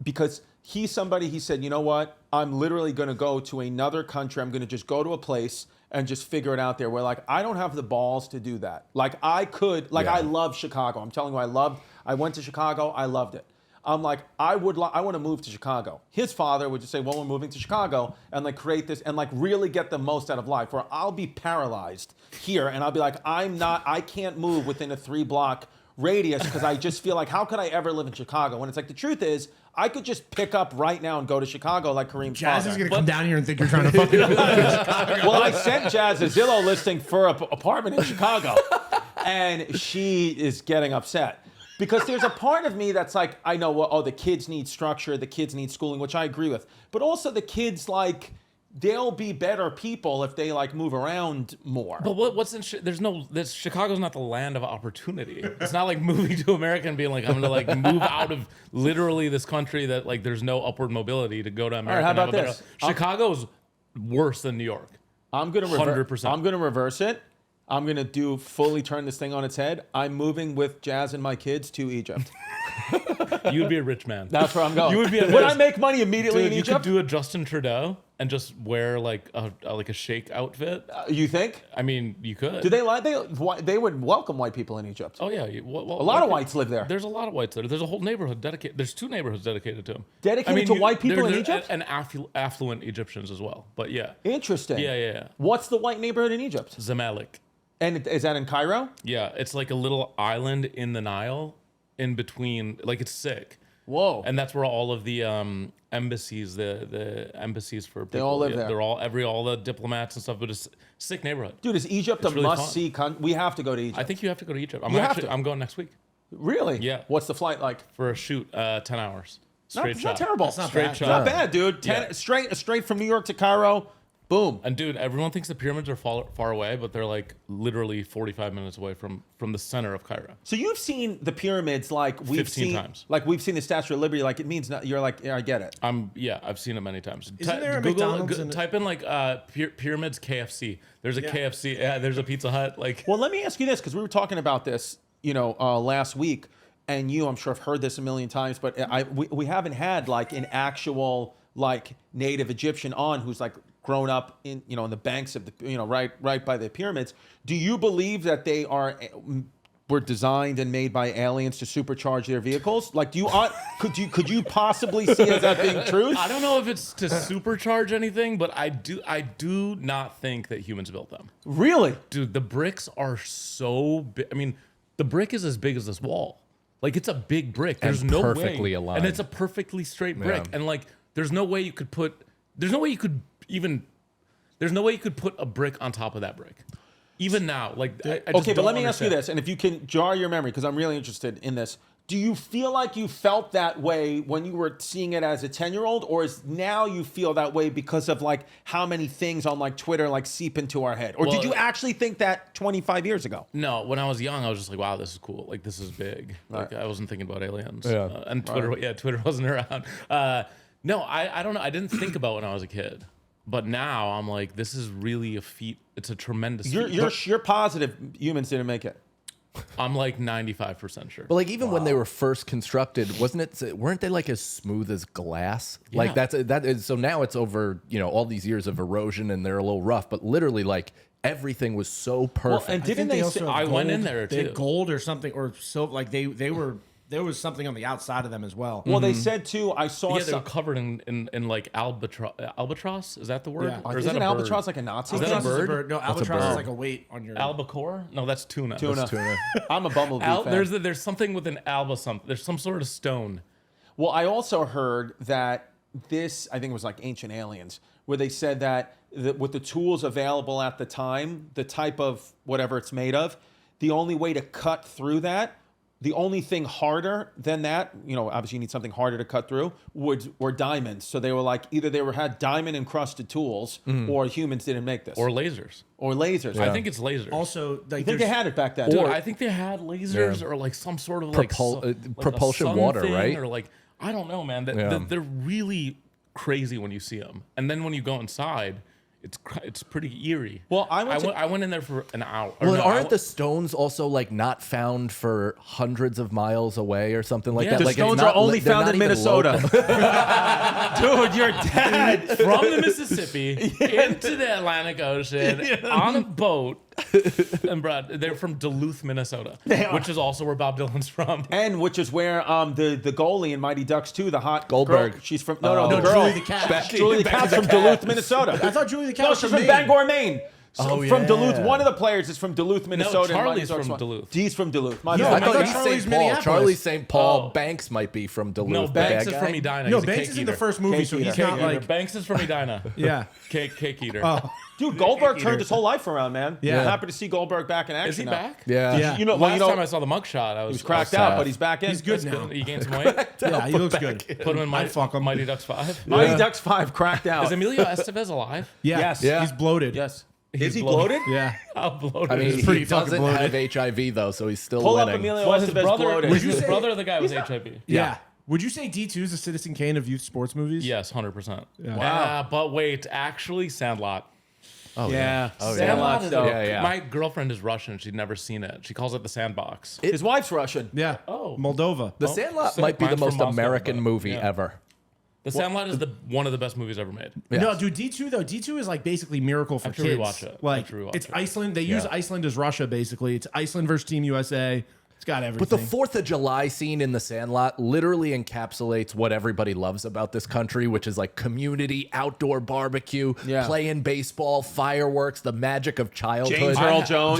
A: because he's somebody, he said, you know what? I'm literally going to go to another country. I'm going to just go to a place and just figure it out there where like, I don't have the balls to do that. Like I could, I love Chicago. I'm telling you, I went to Chicago. I loved it. I'm like, I want to move to Chicago. His father would just say, well, we're moving to Chicago and like create this and like really get the most out of life where I'll be paralyzed here and I'll be like, I can't move within a 3-block radius because I just feel like, how could I ever live in Chicago? When it's like, the truth is, I could just pick up right now and go to Chicago like Kareem's
D: Jazz
A: father.
D: is going to come down here and think you're trying to fucking
A: Well, I sent Jazz a Zillow listing for an apartment in Chicago, and she is getting upset. Because there's a part of me that's like, I know, the kids need structure, the kids need schooling, which I agree with. But also the kids, like, they'll be better people if they, like, move around more.
B: But what's in Chicago's not the land of opportunity. It's not like moving to America and being like, I'm gonna like move out of literally this country that like there's no upward mobility to go to America.
A: how
B: and have
A: about
B: a better-
A: this?
B: Chicago's worse than New York.
A: I'm going to
B: 100%.
A: I'm going to reverse it. I'm going to fully turn this thing on its head. I'm moving with Jazz and my kids to Egypt.
B: You'd be a rich man.
A: That's where I'm going.
B: You would be a
A: Would I make money immediately
B: Dude,
A: in
B: you
A: Egypt?
B: could do a Justin Trudeau and just wear like a shake outfit.
A: You think?
B: I mean, you could.
A: Do they like they would welcome white people in Egypt?
B: Oh yeah,
A: A lot of whites live there.
B: There's a lot of whites there. There's a whole neighborhood dedicated. There's 2 neighborhoods dedicated to them.
A: Dedicated to white people in
B: they're
A: Egypt?
B: and affluent Egyptians as well. But yeah,
A: Interesting.
B: yeah.
A: What's the white neighborhood in Egypt?
B: Zamalek.
A: And is that in Cairo?
B: Yeah, it's like a little island in the Nile, in between. Like it's sick.
E: Whoa.
B: And that's where all of the embassies, the embassies for people,
E: all live there.
B: They're all the diplomats and stuff. But it's a sick neighborhood.
E: Dude, is Egypt a
B: really
E: must-see country? We have to go to Egypt.
B: I think you have to go to Egypt. I'm going next week
E: Really?
B: Yeah.
E: What's the flight like?
B: for a shoot. 10 hours. Straight
E: It's
B: shot.
E: not terrible.
D: That's not
B: Straight
D: bad.
B: shot.
E: Not bad, dude.
B: Yeah.
E: Straight from New York to Cairo. Boom.
B: And dude, everyone thinks the pyramids are far away, but they're like literally 45 minutes away from the center of Cairo.
E: So you've seen the pyramids like we've
B: 15
E: seen
B: times.
E: like we've seen the Statue of Liberty. Like it means not, you're like, yeah, I get it.
B: I've seen it many times.
D: Isn't there a McDonald's in
B: type in like pyramids KFC. There's a KFC. Yeah, there's a Pizza Hut. Like,
E: Well, let me ask you this, because we were talking about this, last week, and I'm sure, have heard this a million times, but we haven't had like an actual like native Egyptian on who's like grown up in in the banks of the right by the pyramids. Do you believe that they were designed and made by aliens to supercharge their vehicles? Like, could you possibly see as that being truth?
B: I don't know if it's to supercharge anything, but I do not think that humans built them.
E: Really?
B: Dude, the bricks are so big. I mean, the brick is as big as this wall. Like, it's a big brick. There's
C: And
B: no
C: perfectly
B: way.
C: aligned.
B: And it's a perfectly straight brick.
C: Yeah.
B: And like, there's no way you could put a brick on top of that brick. Even now, like, I just
E: Okay, but
B: don't
E: let me ask you
B: understand.
E: this, and if you can jar your memory, because I'm really interested in this. Do you feel like you felt that way when you were seeing it as a 10-year-old, or is now you feel that way because of like how many things on like Twitter like seep into our head? Or did
B: Well,
E: you actually think that 25 years ago?
B: No, when I was young, I was just like, "Wow, this is cool. Like, this is big." Like, I wasn't thinking about aliens.
C: Yeah.
B: And Twitter wasn't around. No, I don't know. I didn't think about it when I was a kid, but now I'm like, this is really a feat. It's a tremendous. feat.
E: You're positive humans didn't make it.
B: I'm like 95% sure.
C: But like even when they were first constructed, weren't they like as smooth as glass? Like that is so now it's over, all these years of erosion and they're a little rough, but literally like everything was so perfect.
E: and
D: I
E: didn't
D: think
E: they
D: also
E: say-
D: have
B: I went in
D: gold-
B: there,
D: They had
B: too.
D: gold or something, or silver. Like they were. There was something on the outside of them as well.
E: Well, they said too. I saw.
B: yeah, they were covered in like albatross. Is that the word?
E: Yeah.
B: Or is that
E: Isn't
B: a
E: albatross
B: bird?
E: like a Nazi?
B: Is that a
D: Albatross is
B: bird?
D: No, albatross
C: bird.
D: is like a weight on your.
B: Albacore? No, that's tuna.
E: Tuna. I'm a bumblebee fan.
B: There's something with an there's some sort of stone.
E: Well, I also heard that I think it was like Ancient Aliens, where they said that with the tools available at the time, the type of whatever it's made of, the only way to cut through that, the only thing harder than that, obviously you need something harder to cut through, were diamonds. So they were like, either they had diamond encrusted tools, or humans didn't make this.
B: Or lasers.
E: Or lasers.
B: I think it's lasers.
D: Also, like
E: I think they had it back then.
B: Dude,
E: Or-
B: I think they had lasers or like some sort of
C: propulsion
B: a sun
C: water,
B: thing,
C: right?
B: Or like, I don't know, man.
C: Yeah.
B: They're really crazy when you see them, and then when you go inside, it's pretty eerie.
E: Well, I
B: went in there for an hour.
C: Well, aren't the stones also like not found for hundreds of miles away or something like
B: Yeah.
C: that?
B: The
C: like
E: stones
C: it's
E: are
C: not,
E: only
C: they're
E: found
C: not
E: in
C: even
E: Minnesota.
C: local.
E: Dude, you're dead.
B: from the Mississippi into the Atlantic Ocean on a boat. And Brad, they're from Duluth, Minnesota, which is also where Bob Dylan's from.
E: And which is where the goalie in Mighty Ducks 2, the hot
C: Goldberg.
E: girl, she's from the girl.
D: Julie the Cat.
E: Julie the Cat's from Duluth, Minnesota.
D: I thought Julie the Cat
E: No,
D: was
E: she's
D: from
E: from
D: Maine.
E: Bangor, Maine. So
C: Oh,
E: from
C: yeah.
E: Duluth. One of the players is from Duluth, Minnesota. and
B: Charlie's
E: Mighty Ducks
B: from
E: 1.
B: Duluth.
E: He's from Duluth. My
D: No,
E: bad.
C: I thought
D: thought
C: he's
D: Charlie's
C: St. Paul.
D: Minneapolis.
C: Charlie St. Paul.
B: Oh.
C: Banks might be from Duluth.
B: No,
C: the
B: Banks
C: bad
B: is
C: guy.
B: from Edina.
D: No,
B: He's a
D: Banks
B: cake
D: is in the
B: eater.
D: first movie,
E: Cake
D: so he's
E: eater.
D: not like.
B: Banks is from Edina.
D: Yeah.
B: Cake eater.
D: Oh,
E: Dude, Goldberg turned his whole life around, man.
D: Yeah.
E: I'm happy to see Goldberg back in action.
B: Is he
E: now.
B: back?
C: Yeah.
D: Yeah.
B: Last time I saw the mugshot, I was
E: He was cracked
B: I
E: out,
C: sad.
E: but he's back in.
D: He's good now.
B: He gained some weight.
D: Yeah, he looks good.
B: Put him in
D: I'd fuck him.
B: Mighty Ducks 5.
E: Mighty Ducks 5 cracked out.
B: Is Emilio Estevez alive?
D: Yeah.
E: Yes.
C: Yeah.
D: He's bloated.
E: Yes.
B: He's
E: Is he
B: bloated.
E: bloated?
D: Yeah.
B: How bloated
C: I mean,
B: is
C: he
B: he?
D: pretty fucking
C: doesn't
D: bloated.
C: have HIV though, so he's still
E: Pull up
C: winning.
E: Emilio
B: Well, his
E: Estevez
B: brother,
E: bloated.
B: his brother of the guy was HIV.
D: Yeah. Would you say D2 is the Citizen Kane of youth sports movies?
B: Yes, 100%.
D: Yeah.
B: Wow. But wait, actually, Sandlot.
C: Oh
E: Yeah.
C: Oh,
E: Sandlot
B: is
E: stuff.
C: Yeah, yeah.
B: My girlfriend is Russian. She'd never seen it. She calls it the Sandbox.
E: His wife's Russian.
D: Yeah.
B: Oh.
D: Moldova.
C: The Sandlot
B: sick.
C: might be the
B: Mine's from
C: most
B: Moscow,
C: American
B: but-
C: movie
B: yeah.
C: ever.
B: The Sandlot is one of the best movies ever made.
C: Yeah.
D: No, dude, D2 though. D2 is like basically Miracle for
B: have to
D: kids.
B: rewatch it. I
D: Like
B: have to rewatch
D: it's
B: it.
D: Iceland. They use Iceland as Russia basically. It's Iceland versus Team USA. It's got everything.
C: But the 4th of July scene in the Sandlot literally encapsulates what everybody loves about this country, which is like community, outdoor barbecue, playing baseball, fireworks, the magic of childhood.
E: James Earl Jones.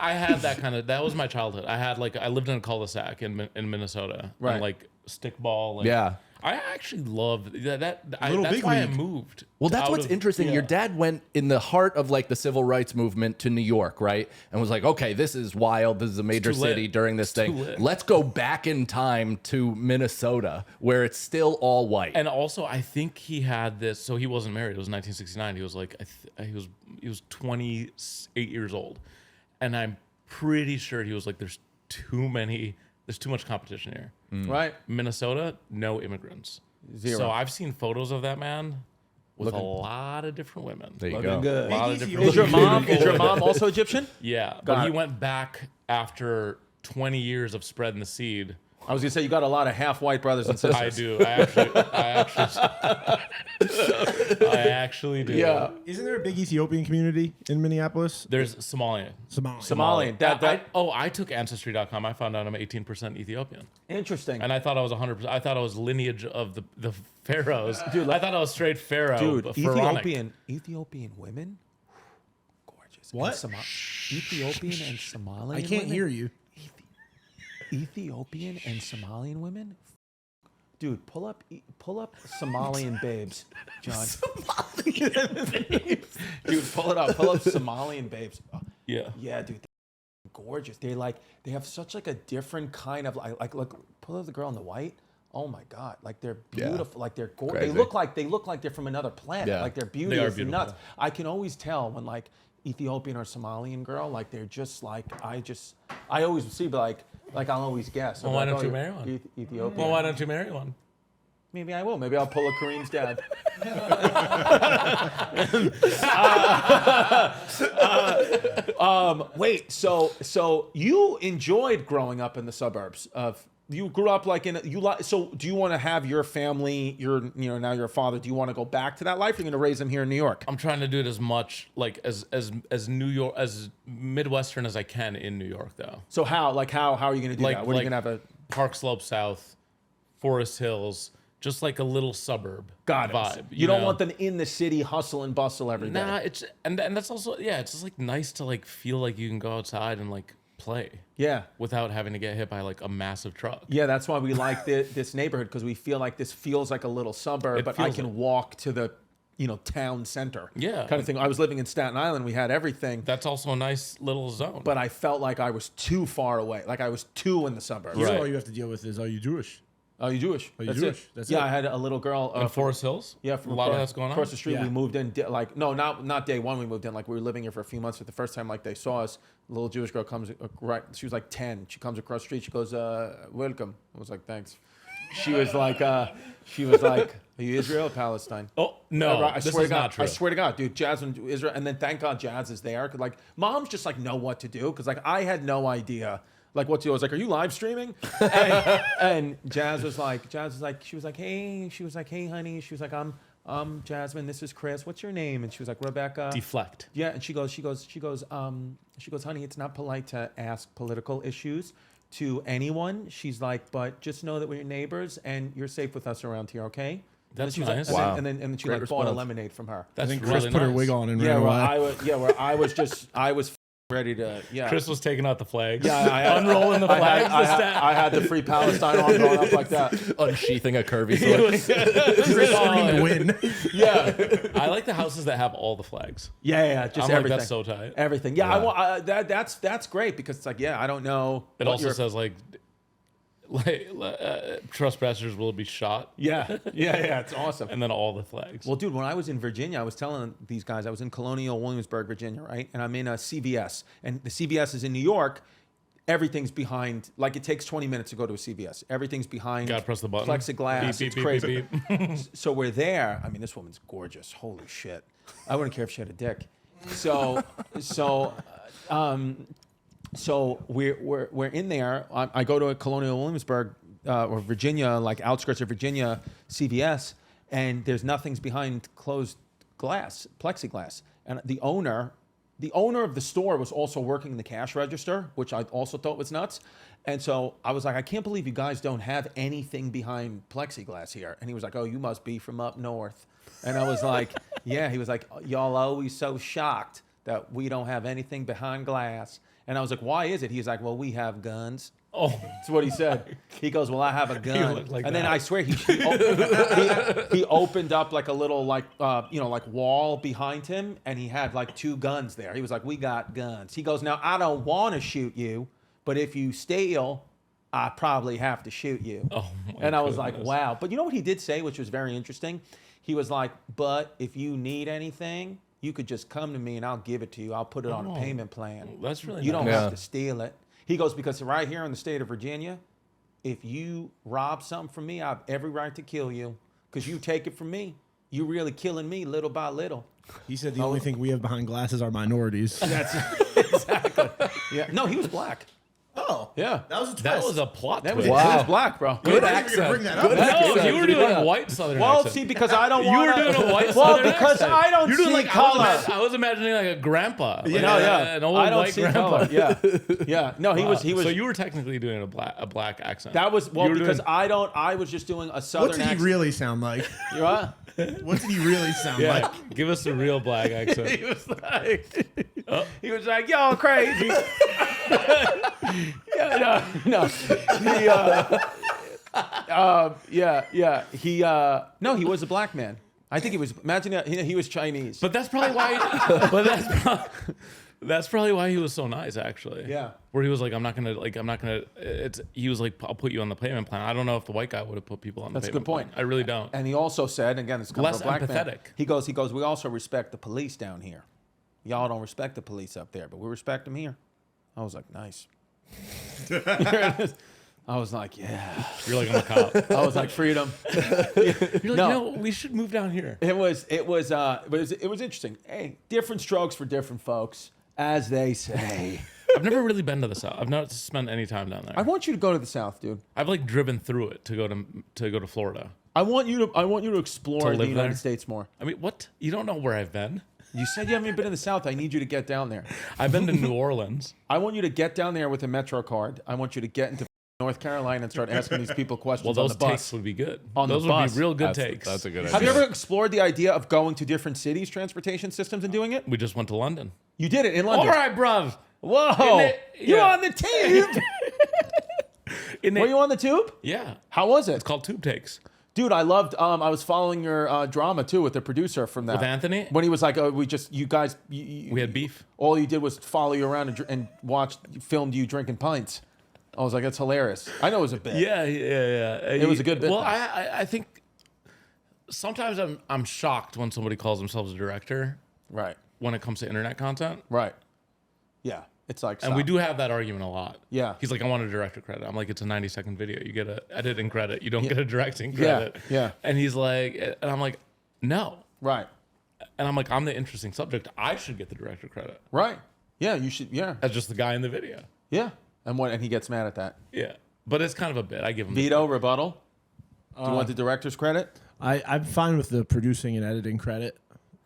B: I had that kind of, that was my childhood. I lived in a cul-de-sac in Minnesota.
E: Right.
B: And like stickball. And
C: Yeah.
B: I actually loved that.
D: Little
B: That's
D: Big
B: why I
D: League.
B: moved.
C: Well, that's
B: out
C: what's
B: of-
C: interesting.
B: yeah.
C: Your dad went in the heart of like the civil rights movement to New York, right? And was like, okay, this is wild. This is a major
B: too lit.
C: city during this
B: It's too
C: thing.
B: lit.
C: Let's go back in time to Minnesota where it's still all white.
B: And also, I think he had this. So he wasn't married. It was 1969. He was like, he was 28 years old, and I'm pretty sure he was like, there's too much competition here.
E: Right.
B: Minnesota, no immigrants.
E: Zero.
B: So I've seen photos of that man with a lot of different women.
C: there you
E: Looking
C: go.
E: good.
B: A lot of different
E: Is your mom also Egyptian?
B: Yeah,
E: Got
B: but he
E: it.
B: went back after 20 years of spreading the seed.
E: I was gonna say you got a lot of half white brothers and sisters.
B: I do. I actually do.
E: Yeah.
D: Isn't there a big Ethiopian community in Minneapolis?
B: There's Somalia.
E: Somalian.
B: I took Ancestry.com. I found out I'm 18% Ethiopian.
E: Interesting.
B: And I thought I was 100%. I thought I was lineage of the pharaohs. Dude, I thought I was straight pharaoh.
E: Dude,
B: pharaonic.
E: Ethiopian women, gorgeous.
D: What?
E: And Ethiopian and Somalian.
D: I can't
E: women?
D: hear you.
E: Ethiopian and Somalian women. Dude, pull up Somalian babes, John. Dude, pull it up. Pull up Somalian babes. Oh,
B: Yeah.
E: yeah, dude, they're gorgeous. They have such like a different kind of like look. Pull up the girl in the white. Oh my God, like they're beautiful. Like they're gorgeous. They
C: Crazy.
E: look like they're from another planet.
C: Yeah.
E: Like their beauty
B: They are
E: is
B: beautiful.
E: nuts. I can always tell when like Ethiopian or Somalian girl, like they're just like I always see, but like I'll always guess.
B: Well,
E: I'm
B: why
E: like,
B: don't you
E: oh,
B: marry one?
E: Ethiopian.
B: Well, why don't you marry one?
E: Maybe I will. Maybe I'll pull a Kareem's dad. Wait. So you enjoyed growing up in the suburbs of. You grew up like in so do you want to have your family, now you're a father, do you want to go back to that life, or are you going to raise them here in New York?
B: I'm trying to do it as much like as New York, as Midwestern as I can in New York, though.
E: So how are you going to do that? What are you going to have
B: Park Slope South, Forest Hills, just like a little suburb vibe.
E: You don't
B: know?
E: want them in the city hustle and bustle every day.
B: Nah, it's and that's also it's just like nice to like feel like you can go outside and like play.
E: Yeah.
B: Without having to get hit by like a massive truck.
E: Yeah, that's why we like this neighborhood, because we feel like this feels like a little suburb, but I
B: feels
E: can walk to the town center.
B: Yeah.
E: Kind of thing. I was living in Staten Island. We had everything.
B: That's also a nice little zone.
E: But I felt like I was too far away. Like I was too in the suburbs.
D: Here,
B: Right.
D: all you have to deal with is, are you Jewish?
E: Oh, you Jewish?
D: you
E: That's
D: Jewish?
E: it.
D: That's
E: yeah,
D: it.
E: I had a little girl.
B: in Forest Hills?
E: Yeah,
B: a lot of that's going on.
E: Across the street,
D: Yeah.
E: we moved in. Like, no, not day one. We moved in. Like, we were living here for a few months. But the first time, like, they saw us, a little Jewish girl comes. Right, she was like 10. She comes across the street. She goes, "Welcome." I was like, "Thanks." She was like, "Are you Israel or Palestine?"
B: Oh no,
E: I
B: this
E: swear
B: is
E: to God,
B: not true.
E: I swear to God, dude. Jasmine, Israel, and then thank God Jazz is there. Cause like moms just like know what to do. Cause like I had no idea like what to do. I was like, "Are you live streaming?" And Jazz was like, she was like, "Hey," honey. She was like, I'm Jasmine. This is Chris. What's your name? And she was like, Rebecca.
B: Deflect.
E: Yeah, and she goes, honey, it's not polite to ask political issues to anyone. She's like, but just know that we're your neighbors and you're safe with us around here, okay?
B: That's
E: and then
B: nice.
E: She was like,
C: Wow.
E: and then she
C: Great
E: like bought a
C: response.
E: lemonade from her.
B: That's
D: I think
B: really
D: Chris put her
B: nice.
D: wig on and
E: Yeah,
D: ran
E: where
D: away.
E: I was ready to
B: Chris was taking out the flags.
E: Yeah, I had,
B: unrolling the flags.
E: I had the Free Palestine arm going up like that.
C: Unsheathing a curvy sword.
D: Chris screamed win.
E: Yeah,
B: I like the houses that have all the flags.
E: yeah, just
B: I'm like,
E: everything.
B: that's so tight.
E: Everything. Yeah, I want that's great because it's like, yeah, I don't know.
B: It
E: what
B: also
E: your-
B: says like trespassers will be shot.
E: yeah, it's awesome.
B: And then all the flags.
E: Well, dude, when I was in Virginia, I was telling these guys I was in Colonial Williamsburg, Virginia, right? And I'm in a CVS, and the CVS is in New York. Everything's behind. Like it takes 20 minutes to go to a CVS. Everything's behind.
B: Gotta press the button.
E: Plexiglass.
B: Beep,
E: It's
B: beep,
E: crazy.
B: beep, beep, beep.
E: So we're there. I mean, this woman's gorgeous. Holy shit. I wouldn't care if she had a dick. So we're in there. I go to a Colonial Williamsburg or Virginia, like outskirts of Virginia, CVS, and there's nothing's behind closed glass, plexiglass. And the owner the owner of the store was also working the cash register, which I also thought was nuts. And so I was like, I can't believe you guys don't have anything behind plexiglass here. And he was like, oh, you must be from up north. And I was like, yeah. He was like, y'all always so shocked that we don't have anything behind glass. And I was like, why is it? He's like, well, we have guns.
B: Oh,
E: That's what he said. He goes, well, I have a gun.
B: like
E: and then
B: that.
E: I swear he opened up like a little like wall behind him, and he had like 2 guns there. He was like, we got guns. He goes, now I don't want to shoot you, but if you steal, I probably have to shoot you.
B: Oh my
E: and I was like,
B: goodness.
E: wow. But you know what he did say, which was very interesting? He was like, but if you need anything, you could just come to me and I'll give it to you. I'll put it on a payment plan.
B: That's really
E: You don't
B: nice.
E: have to steal it. He goes, because right here in the state of Virginia, if you rob something from me, I have every right to kill you because you take it from me. You really killing me little by little.
D: He said the only thing we have behind glasses are minorities.
E: That's exactly. Yeah. No, he was black.
D: Oh,
E: Yeah.
D: that was a twist.
B: That was a plot
E: That was,
B: twist.
E: he was black, bro.
C: Good
D: I didn't
C: accent.
D: even bring that up.
C: Good
B: No,
C: accent.
B: you were doing
E: Yeah.
B: a white Southern
E: Well,
B: accent.
E: see, because I don't
B: You
E: want
B: were doing a white
E: Well,
B: Southern
E: because
B: accent.
E: I don't
B: You're doing
E: see
B: like
E: color.
B: I was imagining like a grandpa. Like
E: Yeah.
B: an old
E: I don't
B: white
E: see
B: grandpa.
E: color. Yeah. Yeah. No, he was.
B: So you were technically doing a black accent.
E: That was well
B: You were
E: because
B: doing-
E: I was just doing a southern
D: What did he
E: accent.
D: really sound like?
E: You what?
D: What did he really sound
B: Yeah,
D: like?
B: give us a real black accent.
E: He was like, y'all crazy. yeah, no. He was a black man. I think he was. Imagine that he was Chinese.
B: But that's probably why. That's probably why he was so nice, actually.
E: Yeah.
B: Where he was like, I'm not gonna. He was like, I'll put you on the payment plan. I don't know if the white guy would have put people on the
E: That's a
B: payment
E: good point.
B: plan. I really don't.
E: And he also said, again, it's kind of
B: Less
E: a black man.
B: empathetic.
E: He goes. We also respect the police down here. Y'all don't respect the police up there, but we respect them here. I was like, nice. I was like, yeah.
B: You're like, I'm a cop.
E: I was like, freedom.
B: You're like,
E: No.
B: no, we should move down here.
E: It was interesting. Hey, different strokes for different folks, as they say.
B: I've never really been to the South. I've not spent any time down there.
E: I want you to go to the South, dude.
B: I've like driven through it to go to Florida.
E: I want you to explore
B: To
E: the
B: live
E: United
B: there?
E: States more.
B: I mean, what? You don't know where I've been?
E: You said you haven't been in the South. I need you to get down there.
B: I've been to New Orleans.
E: I want you to get down there with a Metro card. I want you to get into North Carolina and start asking these people questions
B: Well,
E: on
B: those
E: the
B: takes
E: bus.
B: would be good.
E: On the
B: Those would
E: bus.
B: be real good takes.
C: That's a good idea.
E: Have you ever explored the idea of going to different cities' transportation systems and doing it?
B: We just went to London.
E: You did it in London.
B: All right, bruv.
E: Whoa.
B: In it-
E: You're
B: yeah.
E: on the tube. Were you on the tube?
B: Yeah.
E: How was it?
B: It's called Tube Takes.
E: Dude, I loved. I was following your drama too with the producer from that.
B: With Anthony?
E: When he was like, "Oh, we guys,
B: We had beef.
E: All you did was follow you around and filmed you drinking pints." I was like, "That's hilarious." I know it was a bit.
B: Yeah.
E: It was a good bit,
B: Well,
E: though.
B: I think sometimes I'm shocked when somebody calls themselves a director
E: Right.
B: when it comes to internet content.
E: Right. Yeah. It's like.
B: And we
E: stop.
B: do have that argument a lot.
E: Yeah.
B: He's like, I want a director credit. I'm like, it's a 90-second video. You get a editing credit. You don't get a directing credit.
E: Yeah.
B: And he's like, and I'm like, no.
E: Right.
B: And I'm like, I'm the interesting subject. I should get the director credit
E: Right. Yeah. You should. Yeah.
B: as just the guy in the video.
E: Yeah. And he gets mad at that.
B: Yeah. But it's kind of a bit. I give him
E: Vito rebuttal. Do you want the director's credit?
D: I'm fine with the producing and editing credit.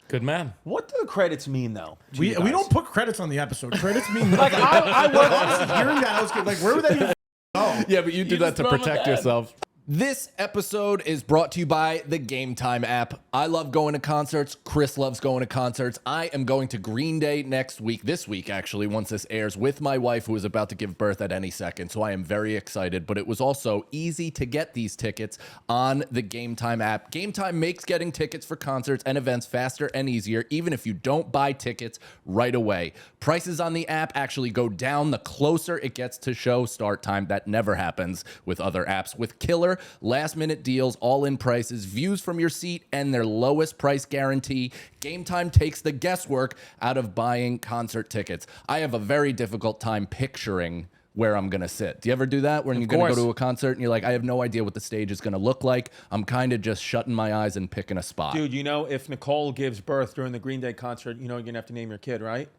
B: good man.
E: What do the credits mean though? to
D: We
E: you guys?
D: don't put credits on the episode. Credits mean
E: Like
D: nothing.
E: I
D: Honestly, hearing that, I was like, where would that even go?
C: Yeah, but you do that
B: just
C: to
B: throw 'em
C: protect
B: ahead.
C: yourself. This episode is brought to you by the GameTime app. I love going to concerts. Chris loves going to concerts. I am going to Green Day this week actually, once this airs, with my wife who is about to give birth at any second. So I am very excited, but it was also easy to get these tickets on the GameTime app. GameTime makes getting tickets for concerts and events faster and easier, even if you don't buy tickets right away. Prices on the app actually go down the closer it gets to show start time. That never happens with other apps. With killer last-minute deals, all-in prices, views from your seat, and their lowest price guarantee, GameTime takes the guesswork out of buying concert tickets. I have a very difficult time picturing where I'm going to sit. Do you ever do that when you're going to go to a concert and you're like, I have no idea what the stage is going to look like. I'm kind of just shutting my eyes and picking a spot.
E: Dude, you know, if Nicole gives birth during the Green Day concert, you know you're going to have to name your kid, right?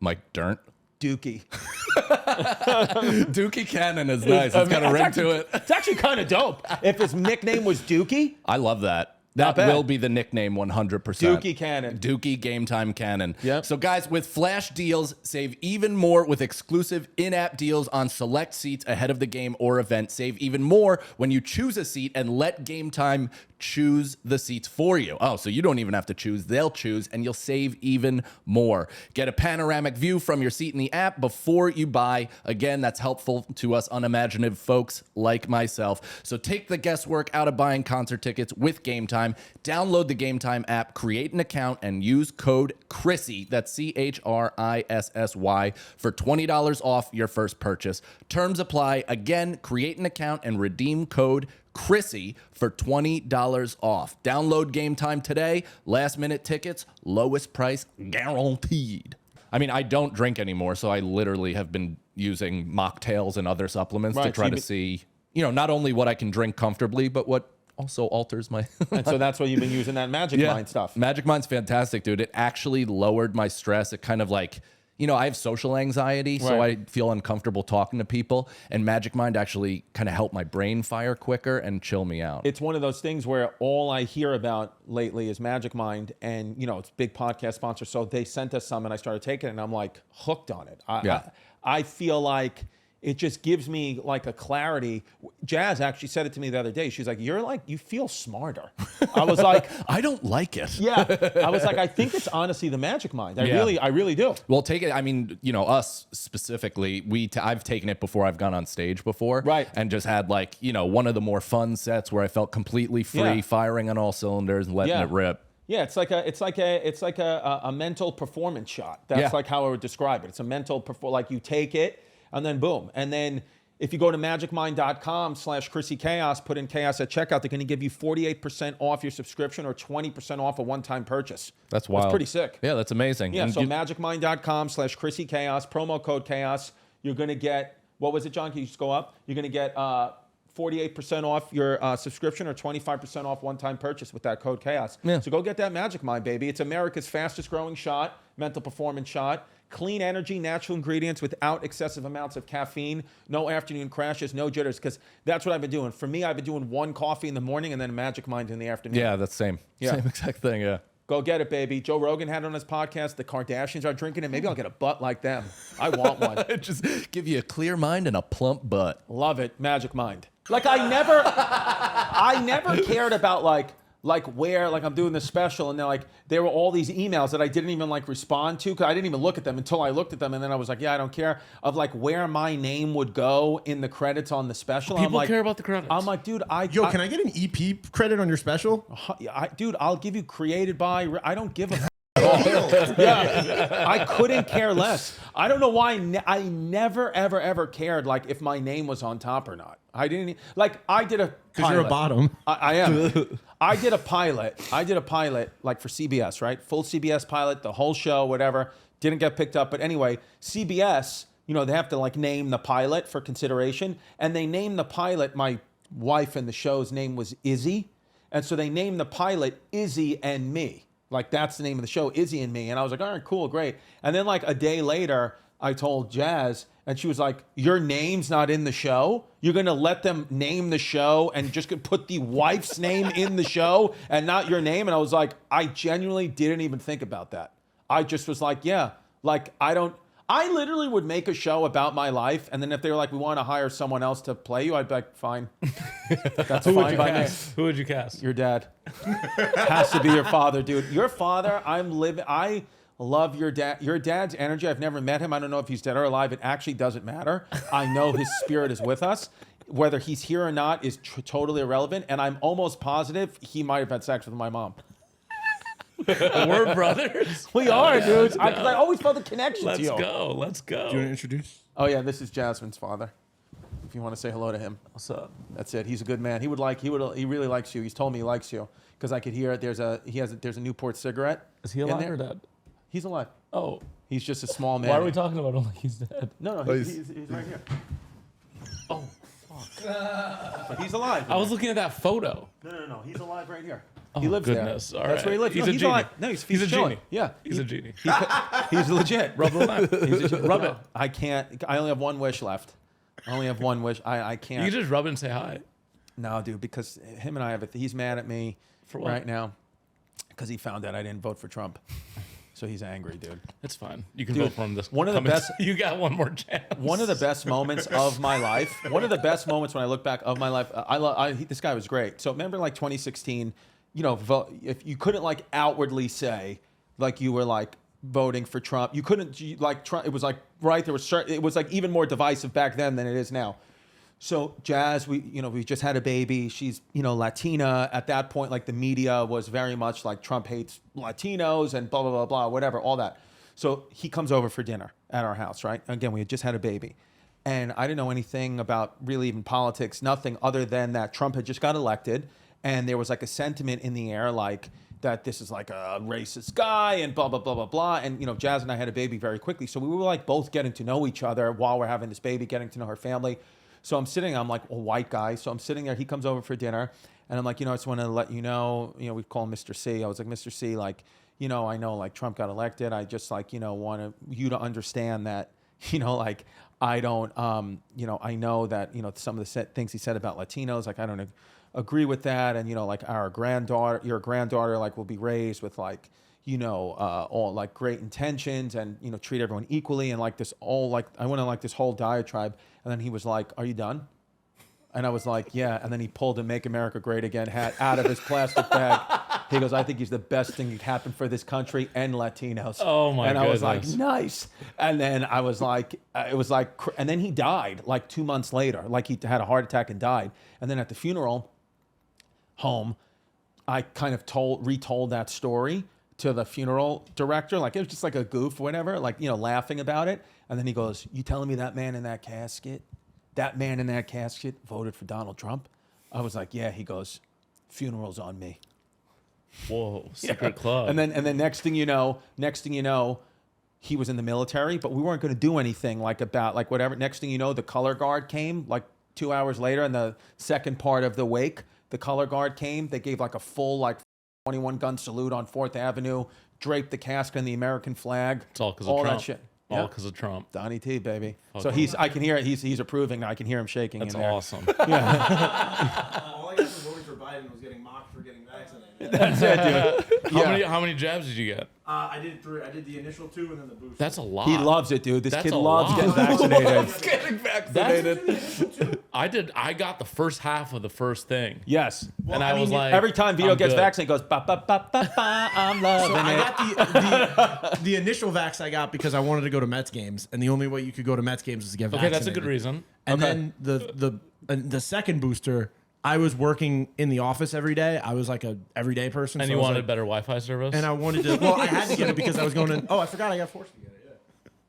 C: Mike Dirnt.
E: Dookie.
C: Dookie Cannon is nice. It's got a ring to it.
E: It's actually kind of dope. If his nickname was Dookie,
C: I love that. That
E: bad.
C: will be the nickname 100%.
E: Dookie Cannon.
C: Dookie Game Time Cannon.
E: Yep.
C: So guys, with flash deals, save even more with exclusive in-app deals on select seats ahead of the game or event. Save even more when you choose a seat and let Game Time choose the seats for you. Oh, so you don't even have to choose. They'll choose and you'll save even more. Get a panoramic view from your seat in the app before you buy. Again, that's helpful to us unimaginative folks like myself. So take the guesswork out of buying concert tickets with Game Time. Download the Game Time app, create an account, and use code Chrissy, that's CHRISSY, for $20 off your first purchase. Terms apply. Again, create an account and redeem code Chrissy for $20 off. Download Game Time today. Last minute tickets, lowest price guaranteed. I mean, I don't drink anymore, so I literally have been using mocktails and other supplements to try to see, not only what I can drink comfortably, but what also alters my...
E: And so that's why you've been using that Magic Mind stuff.
C: Magic Mind's fantastic, dude. It actually lowered my stress. It kind of like... I have social anxiety, so I feel uncomfortable talking to people. And Magic Mind actually kind of helped my brain fire quicker and chill me out.
E: It's one of those things where all I hear about lately is Magic Mind, and it's a big podcast sponsor. So they sent us some, and I started taking it, and I'm like hooked on it. I feel like it just gives me like a clarity. Jazz actually said it to me the other day. She's like, you feel smarter. I was like,
C: I don't like it.
E: Yeah. I was like, I think it's honestly the Magic Mind. I really do.
C: Well, take it. I mean, us specifically, I've taken it before I've gone on stage before.
E: Right.
C: And just had like, one of the more fun sets where I felt completely free, firing on all cylinders and letting it rip.
E: Yeah, it's like a mental performance shot. That's like how I would describe it. It's a mental like you take it and then boom. And then if you go to magicmind.com/ChrissyChaos, put in chaos at checkout, they're going to give you 48% off your subscription or 20% off a one-time purchase.
C: That's wild.
E: That's pretty sick.
C: Yeah, that's amazing.
E: Yeah, so magicmind.com/ChrissyChaos, promo code chaos. You're going to get, what was it, John? Can you just go up? You're going to get 48% off your subscription or 25% off one-time purchase with that code chaos. Yeah. So go get that Magic Mind, baby. It's America's fastest growing shot, mental performance shot. Clean energy, natural ingredients without excessive amounts of caffeine, no afternoon crashes, no jitters, because that's what I've been doing. For me, I've been doing one coffee in the morning and then Magic Mind in the afternoon.
C: Yeah, that's same. Yeah. Same exact thing, yeah.
E: Go get it, baby. Joe Rogan had it on his podcast. The Kardashians are drinking it. Maybe I'll get a butt like them. I want one.
C: Just give you a clear mind and a plump butt.
E: Love it. Magic Mind. Like I never cared about where I'm doing this special, and there were all these emails that I didn't even respond to because I didn't even look at them until I looked at them, and then I was like, yeah, I don't care of where my name would go in the credits on the special.
B: People care about the credits.
E: I'm like, dude,
D: can I get an EP credit on your special?
E: Dude, I'll give you created by. I don't give a. Yeah, I couldn't care less. I don't know why I never ever cared if my name was on top or not. I didn't I did a
D: because you're a bottom.
E: I am. I did a pilot for CBS, right? Full CBS pilot, the whole show, whatever. Didn't get picked up, but anyway, CBS, they have to name the pilot for consideration, and they named the pilot. My wife in the show's name was Izzy, and so they named the pilot Izzy and Me. That's the name of the show, Izzy and Me. And I was like, all right, cool, great. And then a day later, I told Jazz, and she was like, your name's not in the show? You're going to let them name the show and just put the wife's name in the show and not your name? And I was like, I genuinely didn't even think about that. I just was like, yeah, I literally would make a show about my life, and then if they were like, we want to hire someone else to play you, I'd be like, fine. That's fine by me.
B: Who would you cast?
E: Your dad. Has to be your father, dude. Your father, I love your dad. Your dad's energy, I've never met him. I don't know if he's dead or alive. It actually doesn't matter. I know his spirit is with us. Whether he's here or not is totally irrelevant, and I'm almost positive he might have had sex with my mom.
B: We're brothers.
E: We are, dude. I always felt a connection to you.
B: Let's go.
D: Do you want to introduce?
E: Oh yeah, this is Jasmine's father. If you want to say hello to him.
B: What's up?
E: That's it. He's a good man. He really likes you. He's told me he likes you because I could hear it. There's a Newport cigarette.
B: Is he alive or dead?
E: He's alive.
B: Oh.
E: He's just a small man.
B: Why are we talking about him like he's dead?
E: No, he's right here. Oh, fuck. He's alive.
B: I was looking at that photo.
E: No. He's alive right here.
B: Oh,
E: he lives
B: goodness.
E: there.
B: All
E: That's
B: right.
E: where he lives.
B: He's
E: No,
B: a
E: he's
B: genie.
E: alive. No, he's
B: a
E: chilling.
B: genie.
E: Yeah.
B: He's a genie.
E: He's legit.
B: Rub the lamp.
E: Rub
B: it.
E: I can't. I only have one wish left. I can't.
B: You can just rub it and say hi.
E: No, dude, because him and I have he's mad at me.
B: For what?
E: right now because he found out I didn't vote for Trump. So he's angry, dude.
B: It's fine. You can
E: Dude,
B: vote for him this
E: one of the best-
B: You got one more chance.
E: One of the best moments of my life. One of the best moments when I look back of my life. This guy was great. So remember, like 2016, you know, if you couldn't like outwardly say like you were like voting for Trump, you couldn't like Trump. It was like right there was certain. It was like even more divisive back then than it is now. So Jazz, we just had a baby. She's, Latina. At that point, like the media was very much like Trump hates Latinos and blah, blah, blah, blah, whatever, all that. So he comes over for dinner at our house, right? Again, we had just had a baby. And I didn't know anything about really even politics, nothing other than that Trump had just got elected. And there was like a sentiment in the air like that this is like a racist guy and blah, blah, blah, blah, blah. And, Jazz and I had a baby very quickly. So we were like both getting to know each other while we're having this baby, getting to know her family. So I'm like a white guy. So I'm sitting there. He comes over for dinner. And I'm like, I just want to let you know, we call him Mr. C. I was like, Mr. C, like, I know like Trump got elected. I just like, want you to understand that, like I don't, I know that, some of the things he said about Latinos, like I don't agree with that. And, like your granddaughter, like will be raised with like, all like great intentions and, treat everyone equally. And like this all like, I went on like this whole diatribe. And then he was like, are you done? And I was like, yeah. And then he pulled a Make America Great Again hat out of his plastic bag. He goes, I think he's the best thing that happened for this country and Latinos.
B: Oh my
E: And I was like,
B: goodness.
E: nice. And then I was like, and then he died like 2 months later. Like he had a heart attack and died. And then at the funeral home, I kind of retold that story to the funeral director. Like it was just like a goof or whatever, like, laughing about it. And then he goes, you telling me that man in that casket voted for Donald Trump? I was like, yeah. He goes, funeral's on me.
B: Whoa, secret club.
E: And then next thing you know, he was in the military, but we weren't going to do anything like about like whatever. Next thing you know, the color guard came like 2 hours later, and the second part of the wake, the color guard came. They gave like a full like 21 gun salute on 4th Avenue, draped the casket in the American flag.
B: It's all because of Trump.
E: That shit.
B: All because of Trump.
E: Donnie T, baby.
B: Fuck
E: So
B: yeah.
E: I can hear it. He's approving. I can hear him shaking.
B: That's
E: in there.
B: awesome.
D: All I got for voting for Biden was getting mocked for getting vaccinated.
E: That's it, dude.
B: How many jabs did you get?
D: I did 3. I did the initial 2 and then the booster.
B: That's a lot.
E: He loves it, dude. This
B: That's
E: kid
B: a
E: loves
B: lot.
E: getting vaccinated.
C: Getting vaccinated.
B: I got the first half of the first thing.
E: Yes.
B: And I was like,
E: every time Vito
B: I'm
E: gets
B: good.
E: vaccinated, he goes, ba, ba, ba, ba, ba, I'm loving
D: So I
E: it.
D: got the initial vax I got because I wanted to go to Mets games, and the only way you could go to Mets games is to get
B: Okay,
D: vaccinated.
B: that's a good reason.
D: And then the second booster, I was working in the office every day. I was like a everyday person.
B: And
D: so
B: you
D: I was
B: wanted
D: like,
B: better Wi-Fi service?
D: and I wanted to. Well, I had to get it because I was going to. Oh, I forgot I got forced to get it. Yeah.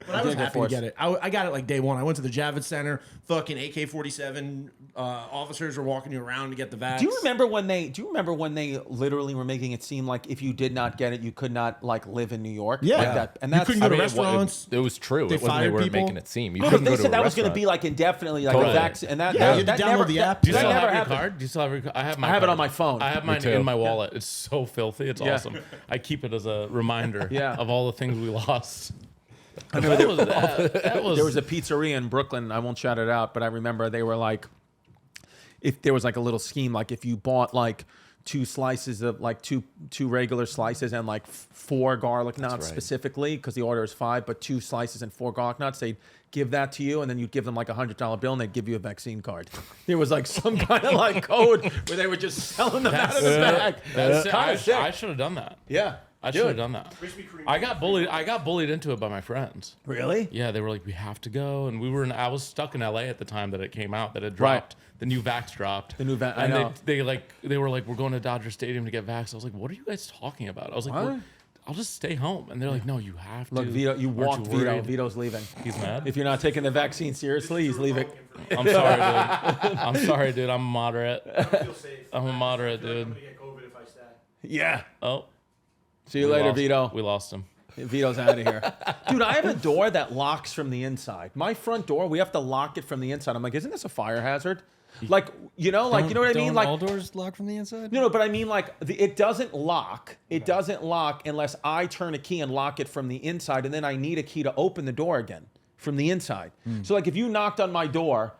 D: But I was
E: did get
D: happy to
E: forced.
D: get it. I got it like day one. I went to the Javits Center. Fucking AK-47 officers were walking you around to get the vax.
E: Do you remember when they literally were making it seem like if you did not get it, you could not like live in New York?
D: Yeah.
E: Like that. And
D: You
E: that's
D: couldn't go to
C: I mean,
D: restaurants.
C: It was true.
D: They
C: It wasn't they
D: fired
C: were
D: people.
C: making it seem. You
E: No, but
C: couldn't
E: they
C: go to
E: said
C: a
E: that was going to
C: restaurant.
E: be like indefinitely, like
C: Totally.
E: a vaccine, and that
D: Yeah,
E: that,
D: you
E: that
D: download
E: never
D: the app.
B: Do you
E: That
B: still
E: never
B: have your
E: happened.
B: card? Do you still have your card? I have my
E: I have it
B: card.
E: on my phone.
B: I have mine
C: too.
B: in my wallet. It's so filthy. It's
E: Yeah.
B: awesome. I keep it as a reminder
E: Yeah.
B: of all the things we lost.
E: There was a pizzeria in Brooklyn. I won't shout it out, but I remember they were like, if there was like a little scheme, like if you bought like 2 slices of like two regular slices and like 4 garlic nuts
C: right.
E: specifically, because the order is 5, but 2 slices and 4 garlic nuts, they'd give that to you, and then you'd give them like $100 bill, and they'd give you a vaccine card. There was like some kind of like code where they were just selling them out of the bag.
B: That's
E: Kinda sick.
B: I should have done that.
E: Yeah,
B: I should have done that.
D: Krispy Kreme.
B: I got bullied into it by my friends.
E: Really?
B: Yeah, they were like, we have to go, and I was stuck in LA at the time that it came out, that it
E: Right.
B: dropped. The new vax dropped.
E: The new vax, I
B: and
E: know.
B: they were like, we're going to Dodger Stadium to get vax. I was like, what are you guys talking about? I was like,
E: What?
B: I'll just stay home. And they're like, no, you have to.
E: Look, Vito, you
B: Aren't
E: walked Vito.
B: worried?"
E: Vito's leaving.
B: He's mad.
E: If you're not taking the vaccine seriously, he's leaving.
B: I'm sorry, dude. I'm sorry, dude. I'm moderate.
D: I don't feel safe.
B: I'm a moderate,
D: I feel like I'm
B: dude.
D: gonna get COVID if I stay.
E: Yeah.
B: Oh,
E: See you later, Vito.
B: We lost him.
E: Vito's out of here. Dude, I have a door that locks from the inside. My front door, we have to lock it from the inside. I'm like, isn't this a fire hazard? Like, you know what I mean? Like,
F: all doors lock from the inside?
E: no, but I mean, like, it doesn't lock. It doesn't lock unless I turn a key and lock it from the inside, and then I need a key to open the door again from the inside. So, like, if you knocked on my door,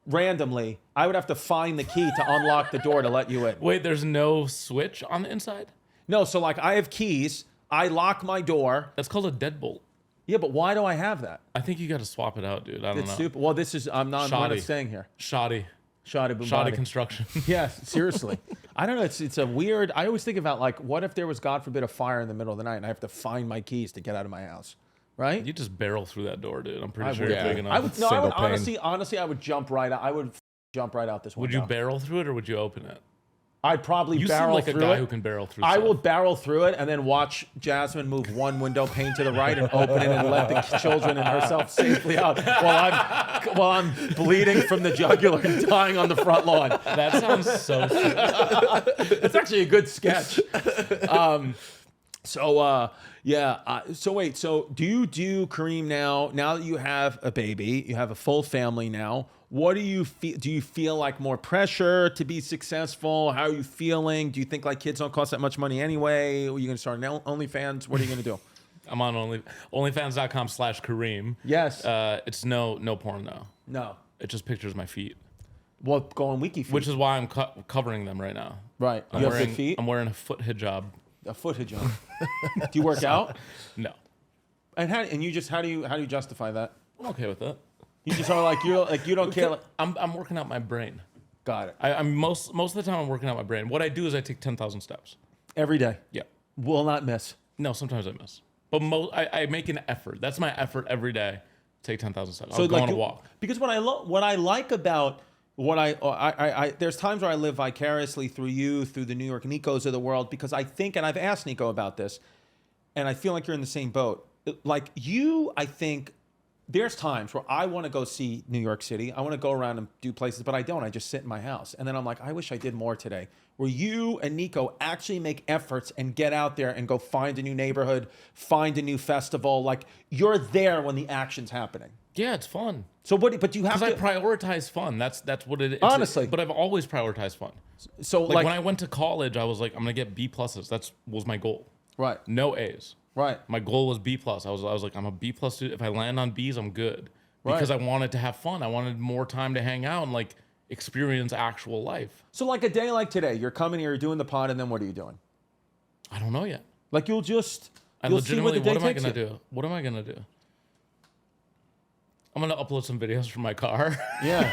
E: randomly, I would have to find the key to unlock the door to let you in.
B: Wait, there's no switch on the inside?
E: No, so like I have keys. I lock my door.
B: That's called a deadbolt.
E: Yeah, but why do I have that?
B: I think you got to swap it out, dude. I don't
E: It's
B: know.
E: stupid. Well, this is I'm not staying here.
B: Shoddy
E: Shoddy boom
B: Shoddy
E: body.
B: construction.
E: Yeah, seriously. I don't know. It's a weird. I always think about like, what if there was, God forbid, a fire in the middle of the night and I have to find my keys to get out of my house, right?
B: You just barrel through that door, dude. I'm pretty sure
E: would.
B: you're big enough.
E: I would. No, I
C: Single
E: would
C: pane.
E: honestly, I would jump right out. I would jump right out this window.
B: Would you barrel through it or would you open it?
E: I'd probably
B: You seem
E: barrel
B: like a
E: through
B: guy
E: it.
B: who can barrel through
E: I
B: stuff.
E: will barrel through it and then watch Jasmine move one window pane to the right and open it and let the children and herself safely out while I'm bleeding from the jugular and dying on the front lawn.
B: That sounds so sick.
E: It's actually a good sketch. So wait. So do you do Kareem now? Now that you have a baby, you have a full family now. What do you feel? Do you feel like more pressure to be successful? How are you feeling? Do you think like kids don't cost that much money anyway? Are you going to start an OnlyFans? What are you going to do?
B: I'm on onlyfans.com/Kareem.
E: Yes.
B: It's no porn though.
E: No.
B: It just pictures of my feet,
E: Well, go on Wiki feet.
B: which is why I'm covering them right now.
E: right.
B: I'm
E: You have
B: wearing,
E: big feet.
B: I'm wearing a foot hijab.
E: A foot hijab. Do you work out?
B: No,
E: And how do you justify that?
B: I'm okay with it.
E: You just are like you don't care. Like,
B: I'm working out my brain.
E: got it.
B: I'm most of the time I'm working out my brain. What I do is I take 10,000 steps.
E: Every day.
B: Yeah.
E: Will not miss.
B: No, sometimes I miss, but I make an effort. That's my effort every day. Take 10,000 steps.
E: So
B: I'll go
E: like
B: on a walk.
E: Because what I like about what I there's times where I live vicariously through you, through the New York Nicos of the world, because I think, and I've asked Nico about this, and I feel like you're in the same boat. Like you, I think there's times where I want to go see New York City. I want to go around and do places, but I don't. I just sit in my house. And then I'm like, I wish I did more today. Where you and Nico actually make efforts and get out there and go find a new neighborhood, find a new festival. Like you're there when the action's happening.
B: Yeah, it's fun.
E: So what? But you have
B: Because
E: to
B: I prioritize fun. That's what it is.
E: Honestly.
B: But I've always prioritized fun.
E: So
B: Like when I went to college, I was like, I'm gonna get B pluses. That was my goal.
E: right,
B: No A's.
E: right.
B: My goal was B plus. I was like, I'm a B plus student. If I land on B's, I'm good.
E: Right.
B: Because I wanted to have fun. I wanted more time to hang out and like experience actual life.
E: So like a day like today, you're coming here, you're doing the pod, and then what are you doing?
B: I don't know yet.
E: Like you'll see what
B: Legitimately,
E: the day
B: what am I
E: takes
B: gonna
E: you.
B: do? What am I gonna do? I'm gonna upload some videos from my car.
E: Yeah.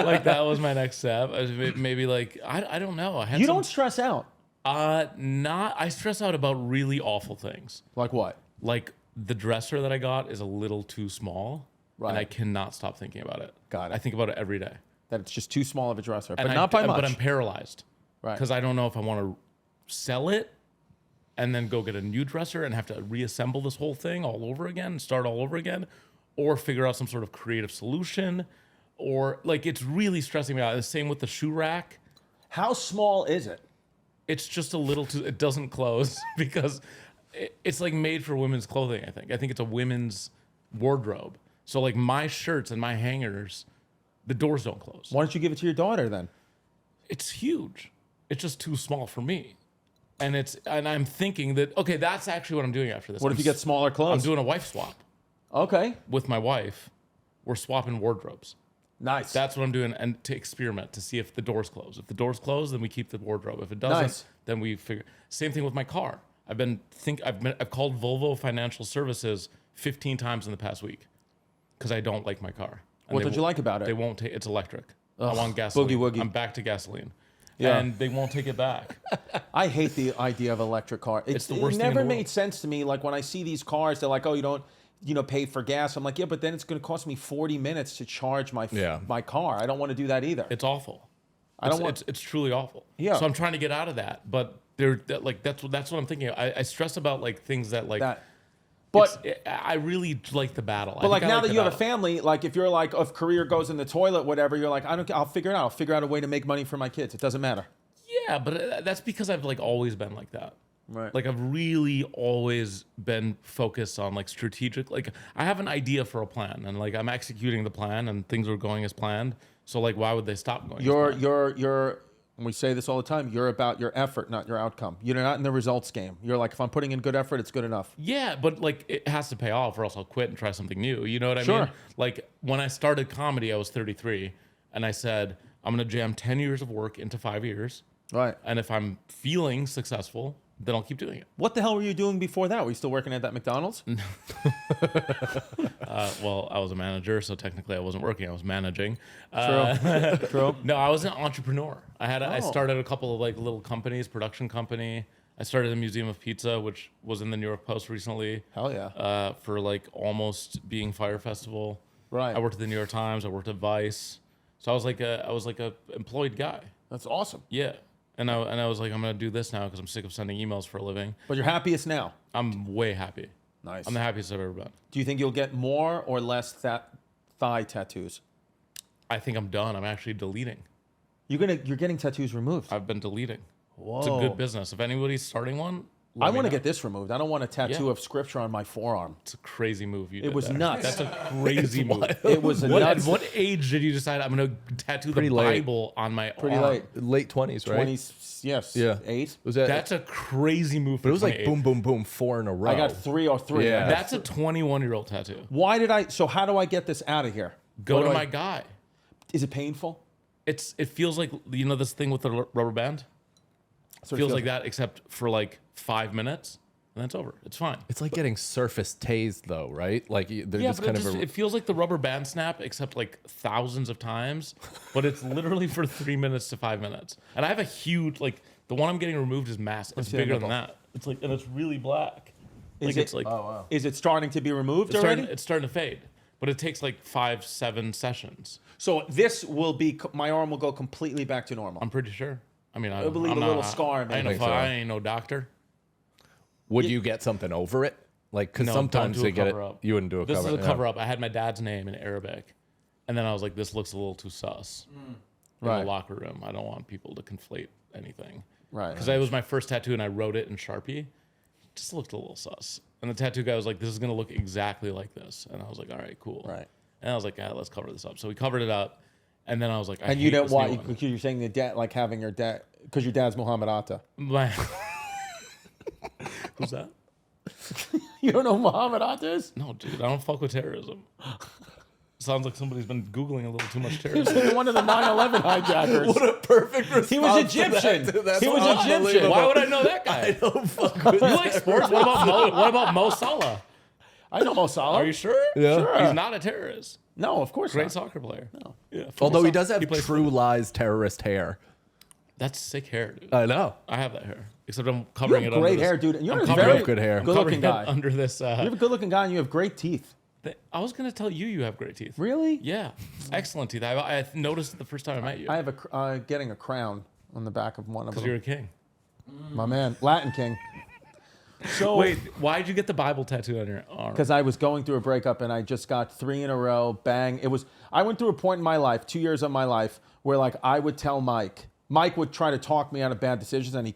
B: Like that was my next step. Maybe like I don't know. I had
E: You
B: some,
E: don't stress out.
B: I stress out about really awful things.
E: Like what?
B: Like the dresser that I got is a little too small.
E: Right.
B: And I cannot stop thinking about it.
E: Got it.
B: I think about it every day.
E: That it's just too small of a dresser, but
B: And
E: not by much.
B: But I'm paralyzed.
E: Right.
B: Because I don't know if I want to sell it and then go get a new dresser and have to reassemble this whole thing all over again, start all over again, or figure out some sort of creative solution. Or like it's really stressing me out. The same with the shoe rack.
E: How small is it?
B: It's just a little too, it doesn't close because it's like made for women's clothing, I think. I think it's a women's wardrobe. So like my shirts and my hangers, the doors don't close.
E: Why don't you give it to your daughter then?
B: It's huge. It's just too small for me. And I'm thinking that, okay, that's actually what I'm doing after this.
E: What if you get smaller
B: I'm
E: clothes?
B: doing a wife swap
E: Okay.
B: with my wife. We're swapping wardrobes.
E: Nice.
B: That's what I'm doing, and to experiment to see if the doors close. If the doors close, then we keep the wardrobe. If it doesn't,
E: Nice.
B: then we figure. Same thing with my car. I've called Volvo Financial Services 15 times in the past week because I don't like my car. And
E: What
B: they
E: did you
B: wo-
E: like about it?
B: They won't take. It's electric. I want gasoline.
E: boogie woogie.
B: I'm back to gasoline.
E: Yeah.
B: And they won't take it back.
E: I hate the idea of electric car.
B: It's the worst
E: It
B: thing in
E: never
B: the
E: made
B: world.
E: sense to me. Like when I see these cars, they're like, oh, you don't, pay for gas. I'm like, yeah, but then it's going to cost me 40 minutes to charge my car. I don't want to do that either.
B: It's awful.
E: I don't want.
B: It's truly awful.
E: Yeah.
B: So I'm trying to get out of that, but that's what I'm thinking. I stress about like things that like.
E: That. But
B: I really like the battle.
E: But like now that you have a family, like if you're like, if career goes in the toilet, whatever, you're like, I'll figure it out. I'll figure out a way to make money for my kids. It doesn't matter.
B: Yeah, but that's because I've like always been like that.
E: Right.
B: Like I've really always been focused on like strategic. Like I have an idea for a plan, and like I'm executing the plan, and things are going as planned. So like, why would they stop going?
E: You're. And we say this all the time. You're about your effort, not your outcome. You're not in the results game. You're like, if I'm putting in good effort, it's good enough.
B: Yeah, but like it has to pay off, or else I'll quit and try something new. You know what I
E: Sure.
B: mean? Like when I started comedy, I was 33. and I said, I'm going to jam 10 years of work into 5 years.
E: Right.
B: And if I'm feeling successful, then I'll keep doing it.
E: What the hell were you doing before that? Were you still working at that McDonald's?
B: Well, I was a manager, so technically I wasn't working. I was managing.
E: True.
B: No, I was an entrepreneur. I started a couple of like little companies, production company. I started a Museum of Pizza, which was in the New York Post recently.
E: Hell yeah.
B: For like almost being Fire Festival.
E: Right.
B: I worked at the New York Times. I worked at Vice. So I was like a employed guy.
E: That's awesome.
B: Yeah. And I was like, I'm gonna do this now because I'm sick of sending emails for a living.
E: But you're happiest now.
B: I'm way happy.
E: Nice.
B: I'm the happiest I've ever been.
E: Do you think you'll get more or less thigh tattoos?
B: I think I'm done. I'm actually deleting.
E: You're getting tattoos removed.
B: I've been deleting.
E: Whoa.
B: It's a good business. If anybody's starting one,
E: I want to get this removed. I don't want a tattoo
B: Yeah.
E: of scripture on my forearm.
B: It's a crazy move. You
E: It
B: did
E: was
B: there.
E: nuts.
B: That's a crazy move.
E: It was
B: At
E: nuts.
B: what age did you decide I'm going to tattoo
C: Pretty
B: the
C: late.
B: Bible on my
E: Pretty
B: arm?
E: late.
C: Late 20s, right?
E: 20s, yes.
C: Yeah.
E: 8.
C: Was that?
B: That's a crazy move.
C: But it was like
B: 28.
C: boom, boom, boom, 4 in a row.
E: I got 3 or 3.
C: Yeah.
B: That's a 21-year-old tattoo.
E: Why did I? So how do I get this out of here?
B: Go
E: What
B: to
E: do
B: my
E: I-
B: guy.
E: Is it painful?
B: It feels like, you know, this thing with the rubber band.
E: So
B: Feels like that, except for like 5 minutes, and then it's over. It's fine.
C: It's like getting surface tased, though, right? Like they're
B: Yeah,
C: just
B: but
C: kind
B: it,
C: of.
B: it feels like the rubber band snap, except like thousands of times. But it's literally for 3 minutes to 5 minutes. And I have a huge, like, the one I'm getting removed is massive. It's
E: see that
B: bigger than
E: nipple.
B: that. It's like, and it's really black.
E: Is
B: It's
E: it?
B: like,
E: Is it starting to be removed
B: it's
E: already?
B: starting to fade. But it takes like 5-7 sessions.
E: So this will be. My arm will go completely back to normal.
B: I'm pretty sure. I mean,
E: It'll leave
B: I'm
E: a
B: not,
E: little scar,
B: I
E: maybe.
B: ain't, I ain't no doctor.
C: Would you get something over it? Like, because
B: No,
C: sometimes
B: don't do
C: they
B: a
C: get it.
B: cover-up.
C: You wouldn't do a
B: This
C: cover.
B: is a cover up. I had my dad's name in Arabic, and then I was like, "This looks a little too sus." In
E: Right.
B: the locker room, I don't want people to conflate anything.
E: Right.
B: Because it was my first tattoo, and I wrote it in Sharpie. It just looked a little sus. And the tattoo guy was like, "This is gonna look exactly like this," and I was like, "All right, cool."
E: Right.
B: And I was like, "Yeah, let's cover this up." So we covered it up, and then I was like,
E: And you
B: hate
E: don't
B: this
E: want.
B: new one.
E: You're saying the dad, like having your dad, because your dad's Muhammad Atta.
B: My- Who's that?
E: You don't know who Muhammad Atta is?
B: No, dude, I don't fuck with terrorism. Sounds like somebody's been Googling a little too much terrorism.
E: One of the 9/11 hijackers.
C: What a perfect response.
E: He was Egyptian.
C: That's
E: He was Egyptian.
C: unbelievable.
B: Why would I know that guy?
C: I don't fuck with
B: You like sports? What about Mo Salah?
E: I know Mo Salah.
B: Are you sure?
C: Yeah.
E: Sure.
B: He's not a terrorist.
E: No, of course
B: Great
E: not.
B: soccer player. No. Yeah.
C: Although he
B: football
C: does
B: soccer.
C: have
B: He plays
C: True Lies terrorist hair.
B: That's sick hair, dude.
C: I know.
B: I have that hair. Except I'm
E: You
B: covering
E: have
B: it under
E: great
B: this.
E: hair, dude. And you're
B: I'm
E: a
B: covering
E: very
C: it- good hair.
E: good-looking
B: Covering it
E: guy.
B: under this.
E: You have a good-looking guy, and you have great teeth.
B: I was gonna tell you you have great teeth.
E: Really?
B: Yeah, excellent teeth. I noticed it the first time I met you.
E: I have getting a crown on the back of one of
B: Because
E: them.
B: you're a king.
E: My man, Latin king. So
B: Wait, why'd you get the Bible tattoo on your arm?
E: because I was going through a breakup and I just got 3 in a row. Bang! I went through a point in my life, 2 years of my life, where like I would tell Mike would try to talk me out of bad decisions, and he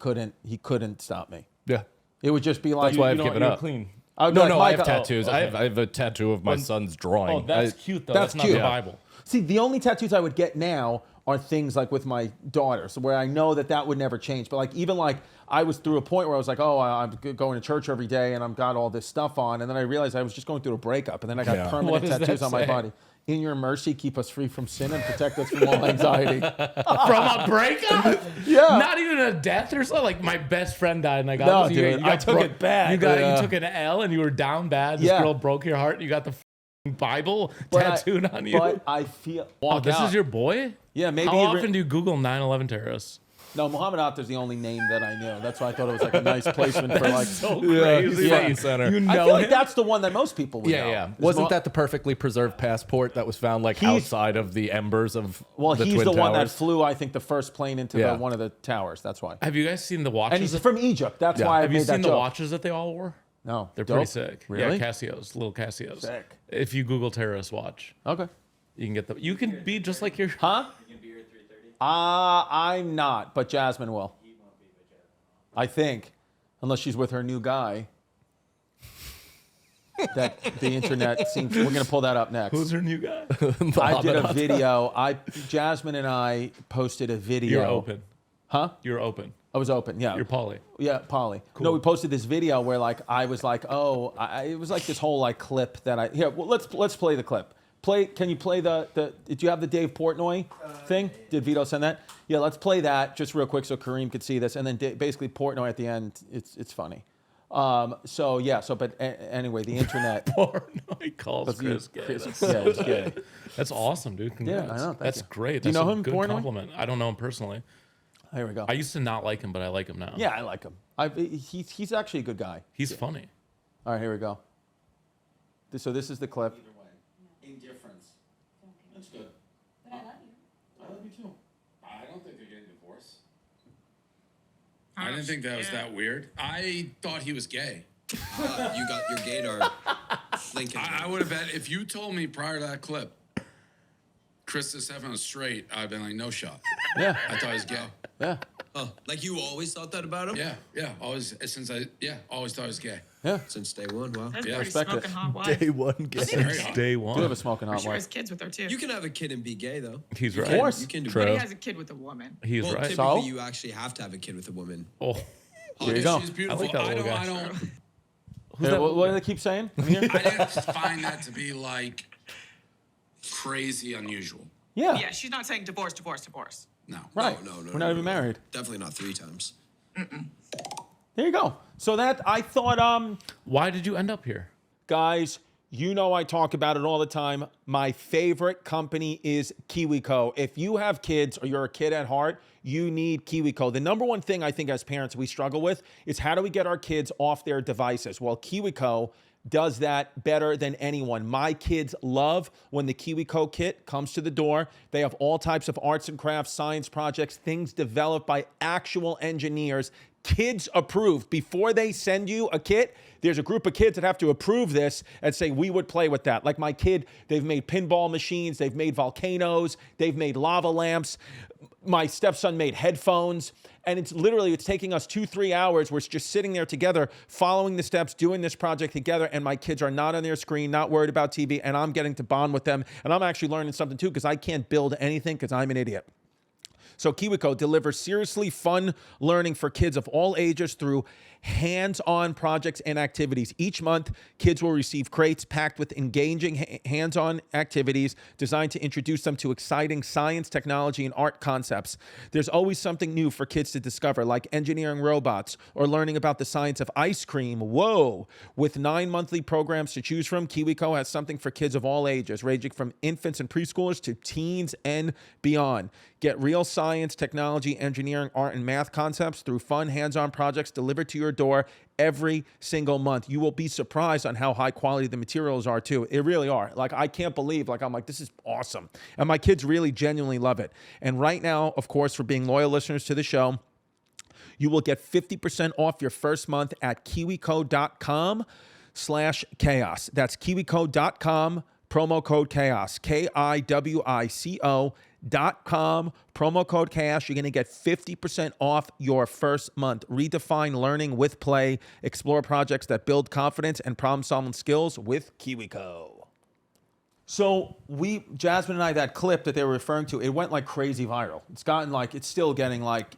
E: couldn't stop me.
C: Yeah.
E: It would just be like,
C: That's why I've
B: You know,
C: given
B: you're
C: up.
B: clean.
E: I would be
C: No,
E: like,
C: no, I have
E: Mike,
C: tattoos.
B: okay.
C: I have a tattoo of my son's drawing.
B: Oh, that's
C: I-
B: cute though.
E: That's
B: That's, not
E: cute.
B: the Bible.
E: See, the only tattoos I would get now are things like with my daughter, so where I know that would never change. But like even like I was through a point where I was like, oh, I'm going to church every day and I've got all this stuff on, and then I realized I was just going through a breakup, and then I got
C: Yeah.
E: permanent
B: What does that
E: tattoos on my
B: say?
E: body. In your mercy, keep us free from sin and protect us from all anxiety.
B: From a breakup?
E: Yeah.
B: Not even a death or something. Like my best friend died, and I got
E: No,
B: this. You
E: dude,
B: got
E: I took it bad.
B: You took an L, and you were down bad. This
E: Yeah.
B: girl broke your heart. You got the Bible
E: But
B: tattooed on you.
E: But I feel.
B: Oh, this
E: out.
B: is your boy?
E: Yeah, maybe
B: How
E: he
B: often do you Google 9/11 terrorists?
E: No, Muhammad Atta's the only name that I knew. That's why I thought it was like a nice placement for like.
B: So
C: Yeah,
B: crazy.
C: front and center.
B: You
E: I
B: know
E: feel like
B: him?
E: that's the one that most people would know.
C: Yeah.
E: Is
C: Wasn't
E: Mu-
C: that the perfectly preserved passport that was found like
E: He's-
C: outside of the embers of
E: Well,
C: the
E: he's
C: Twin
E: the one that
C: Towers?
E: flew, I think, the first plane into
C: Yeah.
E: one of the towers. That's why.
B: Have you guys seen the watches?
E: And he's
B: that-
E: from Egypt. That's
C: Yeah.
E: why I
B: have
E: made
B: you
E: that
B: seen the
E: joke.
B: watches that they all wore?
E: No,
B: They're
E: Dope.
B: pretty sick.
E: Really?
B: Yeah, Casios, little Casios.
E: Sick.
B: If you Google terrorist watch,
E: Okay.
B: you can get the. You can be just like your.
E: Huh? I'm not, but Jasmine will. I think, unless she's with her new guy. That the internet seems. We're gonna pull that up next.
B: Who's her new guy?
E: I did a video. Jasmine and I posted a video.
B: You're open.
E: Huh?
B: You're open.
E: I was open. Yeah.
B: You're poly.
E: Yeah, Polly. No, we posted this video where like I was like, oh, it was like this whole like clip that well, let's play the clip. Can you play the? Did you have the Dave Portnoy thing? Did Vito send that? Yeah, let's play that just real quick so Kareem could see this, and then basically Portnoy at the end. It's funny. But anyway, the internet.
B: Portnoy calls Chris gay.
E: He's gay.
B: That's awesome, dude. Congrats.
E: Yeah, I know.
B: That's great.
E: Do you
B: That's
E: know
B: a
E: him,
B: good
E: Portnoy?
B: compliment. I don't know him personally.
E: Here we go.
B: I used to not like him, but I like him now.
E: Yeah, I like him. He's actually a good guy.
B: He's funny.
E: All right, here we go. So this is the clip.
A: Indifference. That's good.
F: But I love you.
A: I love you too.
G: I don't think they're getting divorced. I didn't think that was that weird. I thought he was gay.
H: You got your gaydar. Lincoln.
G: I would have bet if you told me prior to that clip, Chris Distefano straight, I'd been like, no shot.
E: Yeah.
G: I thought he was gay.
E: Yeah.
H: Oh, like you always thought that about him?
G: Yeah. Always always thought he was gay.
E: Yeah.
H: Since day one. Wow.
F: That's
G: Yeah,
F: pretty
E: respect it.
F: smoking hot wife.
C: Day one gay.
G: Very hot.
B: Day
E: Do
B: one.
E: have a smoking hot
F: She
E: wife.
F: has kids with her too.
H: You can have a kid and be gay though.
B: He's right.
E: Of course.
H: You can do
B: True.
F: But
H: that.
F: he has a kid with a woman.
B: He's
H: Well,
B: right.
H: typically
E: So?
H: you actually have to have a kid with a woman.
B: Oh,
E: There you go.
G: She's beautiful.
B: I like that little guy.
G: I don't
E: Yeah, what do they keep saying? I'm here?
G: I didn't find that to be like crazy unusual.
E: Yeah.
F: Yeah, she's not saying divorce.
G: No.
E: Right.
H: No.
E: We're not even married.
H: Definitely not 3 times.
E: There you go. So that I thought,
B: why did you end up here?
E: guys, you know I talk about it all the time. My favorite company is KiWiCo. If you have kids or you're a kid at heart, you need KiWiCo. The number one thing I think as parents we struggle with is how do we get our kids off their devices? Well, KiWiCo does that better than anyone. My kids love when the KiWiCo kit comes to the door. They have all types of arts and crafts, science projects, things developed by actual engineers, kids approved. Before they send you a kit, there's a group of kids that have to approve this and say, we would play with that. Like my kid, they've made pinball machines, they've made volcanoes, they've made lava lamps. My stepson made headphones. And it's taking us 2-3 hours. We're just sitting there together, following the steps, doing this project together. And my kids are not on their screen, not worried about TV. And I'm getting to bond with them. And I'm actually learning something too, because I can't build anything because I'm an idiot. So KiWiCo delivers seriously fun learning for kids of all ages through hands-on projects and activities. Each month, kids will receive crates packed with engaging hands-on activities designed to introduce them to exciting science, technology, and art concepts. There's always something new for kids to discover, like engineering robots or learning about the science of ice cream. Whoa! With 9 monthly programs to choose from, KiWiCo has something for kids of all ages, ranging from infants and preschoolers to teens and beyond. Get real science, technology, engineering, art, and math concepts through fun hands-on projects delivered to your door every single month. You will be surprised on how high quality the materials are too. It really are. Like, I can't believe, I'm like, this is awesome. And my kids really genuinely love it. And right now, of course, for being loyal listeners to the show, you will get 50% off your first month at KiWiCo.com/chaos. That's KiWiCo.com, promo code chaos, KiWiCo.com, promo code chaos. You're going to get 50% off your first month. Redefine learning with play. Explore projects that build confidence and problem-solving skills with KiWiCo. So Jasmine and I, that clip that they were referring to, it went like crazy viral. It's gotten it's still getting got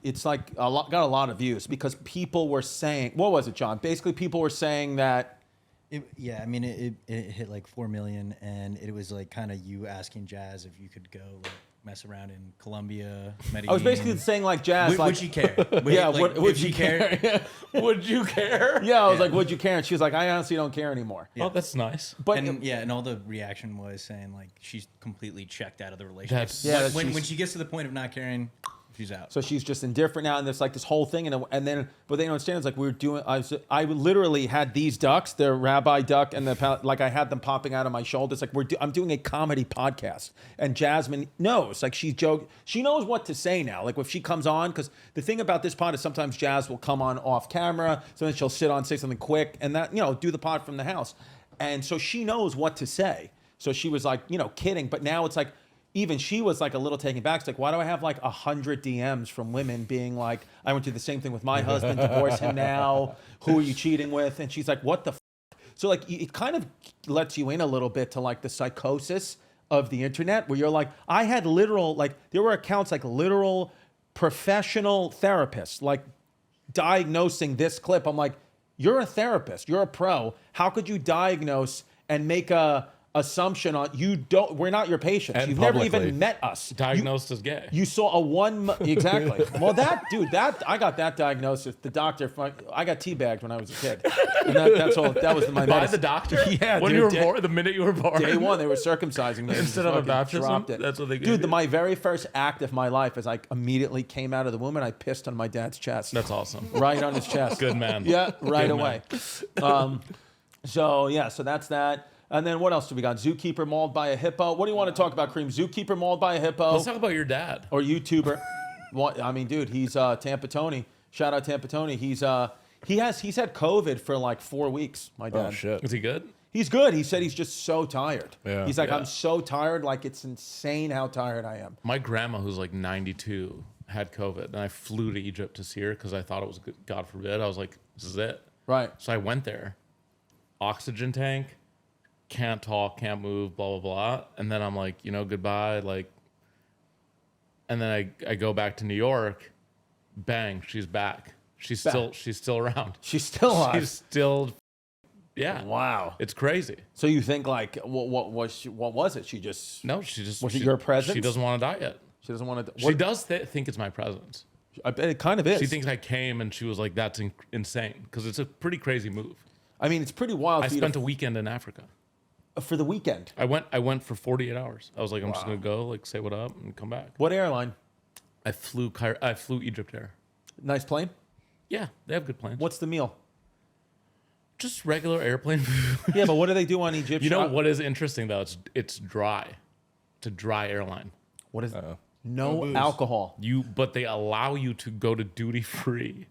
E: a lot of views because people were saying, what was it, John? Basically, people were saying that.
I: It hit like 4 million, and it was like kind of you asking Jazz if you could go mess around in Colombia, Medellin.
E: I was basically saying Jazz,
I: would she care?
E: Yeah, would
I: she
E: you
I: care?
E: care?
B: Would you care?
E: Yeah, I was like, would you care? And she was like, I honestly don't care anymore.
B: Oh, that's nice.
E: But
I: And all the reaction was saying like she's completely checked out of the relationship.
B: That's-
I: when she gets to the point of not caring, she's out.
E: so she's just indifferent now, and there's this whole thing, and then what they don't understand is I literally had these ducks, the rabbi duck, and I had them popping out of my shoulders. I'm doing a comedy podcast, and Jasmine knows, she knows what to say now. If she comes on, because the thing about this pod is sometimes Jazz will come on off camera, sometimes she'll sit on, say something quick, and that do the pod from the house, and so she knows what to say. So she was kidding, but now it's even she was a little taken back. It's why do I have 100 DMs from women being I went through the same thing with my husband, divorce him now. Who are you cheating with? And she's like, what the f-? So it kind of lets you in a little bit to the psychosis of the internet where you're I had literal, there were accounts literal professional therapists, diagnosing this clip. I'm you're a therapist, you're a pro. How could you diagnose and make a assumption on you. We're not your patients.
C: And
E: You've never
C: publicly.
E: even met us.
B: Diagnosed as gay.
E: You saw exactly. Well, I got that diagnosis. The doctor, I got teabagged when I was a kid. And that's all. That was my
B: By
E: medicine.
B: the doctor?
E: Yeah,
B: when
E: dude,
B: you were born, the minute you were born.
E: Day one, they were circumcising me.
B: Instead of a
E: Fucking
B: baptism?
E: dropped it.
B: That's what they gave
E: Dude,
B: you?
E: my very first act of my life is I immediately came out of the womb and I pissed on my dad's chest.
B: That's awesome.
E: Right on his chest.
B: Good man.
E: Yeah, right
B: Good
E: away. So that's that. And then what else do we got? Zookeeper mauled by a hippo. What do you want to talk about, Kareem? Zookeeper mauled by a hippo.
B: Let's talk about your dad.
E: Or YouTuber. I mean, dude, he's Tampa Tony. Shout out Tampa Tony. He's had COVID for like 4 weeks. My dad.
C: Oh shit.
B: Is he good?
E: He's good. He said he's just so tired.
C: Yeah.
E: He's like,
B: Yeah.
E: I'm so tired. Like it's insane how tired I am.
B: My grandma, who's like 92, had COVID, and I flew to Egypt to see her because I thought it was good, God forbid. I was like, this is it.
E: Right.
B: So I went there, oxygen tank, can't talk, can't move, blah, blah, blah. And then I'm like, goodbye. Like, and then I go back to New York, bang, she's back. She's still around.
E: She's still alive.
B: She's still, yeah.
E: Wow.
B: It's crazy.
E: So you think like, what was it? She just,
B: No, she just.
E: Was it
B: she-
E: your presence?
B: She doesn't want to die yet.
E: she doesn't want to.
B: She does think it's my presence.
E: I bet it kind of is.
B: She thinks I came and she was like, that's insane. Because it's a pretty crazy move.
E: I mean, it's pretty wild.
B: I
E: for you
B: spent a weekend in Africa.
E: for the weekend.
B: I went for 48 hours. I was like, I'm just gonna go, like, say what up, and come back.
E: What airline?
B: I flew Egypt Air.
E: Nice plane.
B: Yeah, they have good planes.
E: What's the meal?
B: Just regular airplane food.
E: Yeah, but what do they do on Egypt?
B: You know what is interesting though? It's dry. It's a dry airline.
E: What is no alcohol?
B: But they allow you to go to duty free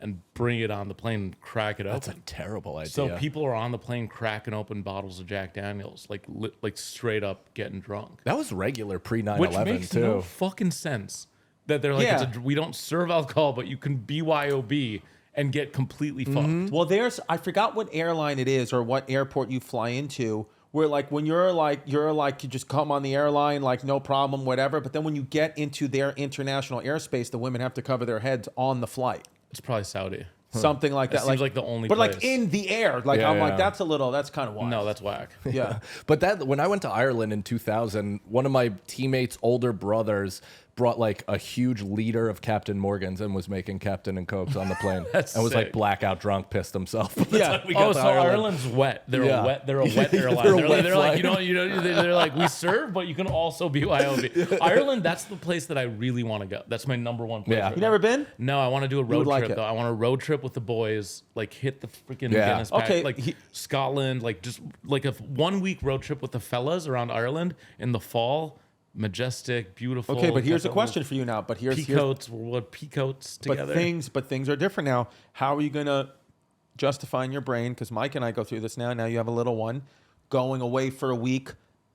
B: and bring it on the plane and crack it
C: That's a
B: open.
C: terrible idea.
B: So people are on the plane cracking open bottles of Jack Daniels, like straight up getting drunk.
C: that was regular pre
B: Which
C: 9/11
B: makes
C: too.
B: no fucking sense. That they're like,
E: Yeah.
B: we don't serve alcohol, but you can BYOB and get completely fucked.
E: Well, I forgot what airline it is or what airport you fly into. Where like when you're like you just come on the airline like no problem whatever, but then when you get into their international airspace, the women have to cover their heads on the flight.
B: It's probably Saudi.
E: Something like that.
B: seems like the only
E: But like
B: place.
E: in the air, like
C: Yeah,
E: I'm like
C: yeah.
E: that's kind of wild.
B: No, that's whack.
E: Yeah.
C: But that when I went to Ireland in 2000, one of my teammates' older brothers brought like a huge liter of Captain Morgan's and was making Captain and Cokes on the plane.
B: That's
C: and was like
B: sick.
C: blackout drunk, pissed himself.
E: Yeah.
C: We got
B: Oh,
C: to
B: so Ireland's wet. They're
C: Yeah.
B: a wet. They're a wet airline.
C: They're a
B: They're,
C: wet
B: they're like,
C: flight.
B: they're like, we serve, but you can also be YOB. Ireland, that's the place that I really want to go. That's my number one place.
C: Yeah.
B: right
E: You
B: now.
E: never been?
B: No, I want to do a road
E: would like
B: trip
E: it.
B: though. I want a road trip with the boys, like hit the freaking
C: Yeah.
B: Guinness pack,
E: Okay,
B: like Scotland, like just like a 1 week road trip with the fellas around Ireland in the fall. Majestic, beautiful.
E: Okay, but here's a
B: got the
E: question for you now. But here's
B: peacoats. We'll put peacoats together.
E: But things are different now. How are you gonna justify in your brain? Because Mike and I go through this now. Now you have a little one, going away for a week,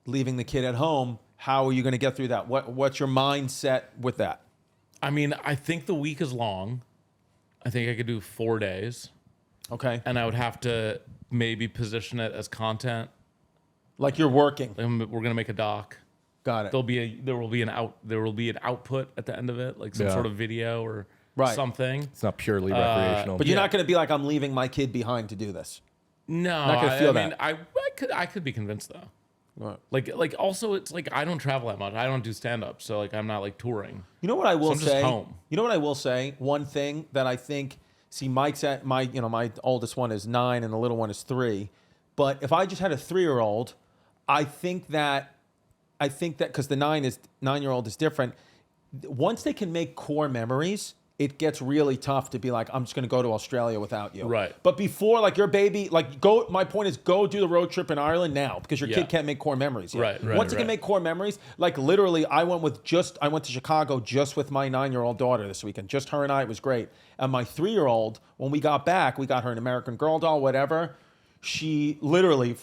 E: leaving the kid at home. How are you gonna get through that? What's your mindset with that?
B: I mean, I think the week is long. I think I could do 4 days,
E: Okay,
B: and I would have to maybe position it as content.
E: like you're working.
B: We're gonna make a doc.
E: Got it.
B: There will be an output at the end of it, like some
C: Yeah.
B: sort of video or
E: Right.
B: something.
C: It's not purely recreational.
E: But you're not gonna be like, I'm leaving my kid behind to do this.
B: No,
E: Not gonna feel
B: I mean,
E: that.
B: I could be convinced though.
E: Right.
B: Like also it's like I don't travel that much. I don't do stand up, so like I'm not like touring.
E: You know what I will
B: I'm just
E: say?
B: home.
E: You know what I will say? One thing that I think, see, Mike's at my oldest one is 9 and the little one is 3. But if I just had a 3-year-old, I think that because the 9-year-old is different. Once they can make core memories, it gets really tough to be like, I'm just going to go to Australia without you.
B: Right.
E: But before, like your baby, like go. My point is, go do the road trip in Ireland now because your
B: Yeah.
E: kid can't make core memories. Yet.
B: Right,
E: Once they can
B: right.
E: make core memories, like literally, I went to Chicago just with my 9-year-old daughter this weekend. Just her and I. It was great. And my 3-year-old, when we got back, we got her an American Girl doll, whatever. She literally,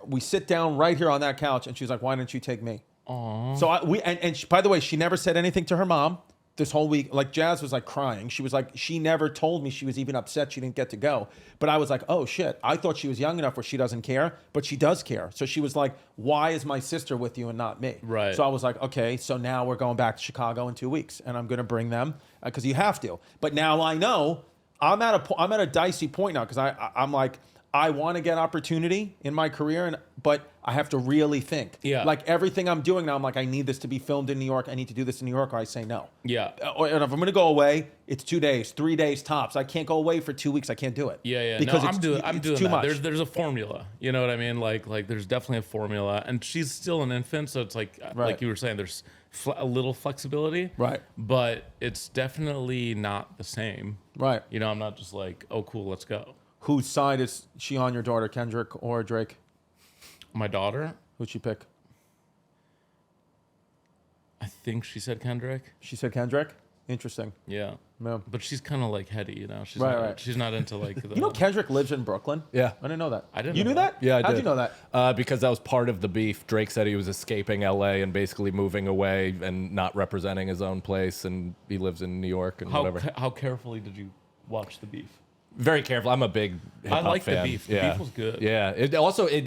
E: we sit down right here on that couch, and she's like, "Why didn't you take me?" Aww. So she, by the way, she never said anything to her mom this whole week. Like Jazz was like crying. She was like, she never told me she was even upset she didn't get to go. But I was like, oh shit. I thought she was young enough where she doesn't care, but she does care. So she was like, why is my sister with you and not me?
B: Right.
E: So I was like, okay, so now we're going back to Chicago in 2 weeks, and I'm going to bring them because you have to. But now I know I'm at a dicey point now because I'm like, I want to get opportunity in my career, but I have to really think.
B: Yeah.
E: Like everything I'm doing now, I'm like, I need this to be filmed in New York. I need to do this in New York, or I say no.
B: Yeah.
E: And if I'm going to go away, it's 2 days, 3 days tops. I can't go away for 2 weeks. I can't do it.
B: Yeah.
E: Because
B: no,
E: it's
B: I'm doing
E: too
B: that.
E: much.
B: There's a formula. You know what I mean? Like there's definitely a formula, and she's still an infant, so it's like you were saying, there's a little flexibility.
E: Right.
B: But it's definitely not the same.
E: Right.
B: You know, I'm not just like, oh, cool, let's go.
E: Whose side is she on, your daughter, Kendrick or Drake?
B: My daughter,
E: Who'd she pick?
B: I think she said Kendrick.
E: She said Kendrick. Interesting.
B: Yeah.
E: No.
B: But she's kind of like heady, you know. She's
E: Right,
B: not,
E: right.
B: She's not into like the.
E: You know Kendrick lives in Brooklyn?
C: Yeah.
E: I didn't know that.
B: I didn't
E: You
B: know
E: knew
B: that.
E: that?
C: Yeah, I
E: How'd
C: did.
E: you know that?
C: Because that was part of the beef. Drake said he was escaping LA and basically moving away and not representing his own place, and he lives in New York and whatever.
B: How carefully did you watch the beef?
C: Very careful. I'm a big hip-hop
B: I like
C: fan.
B: the beef. The beef was good.
C: Yeah.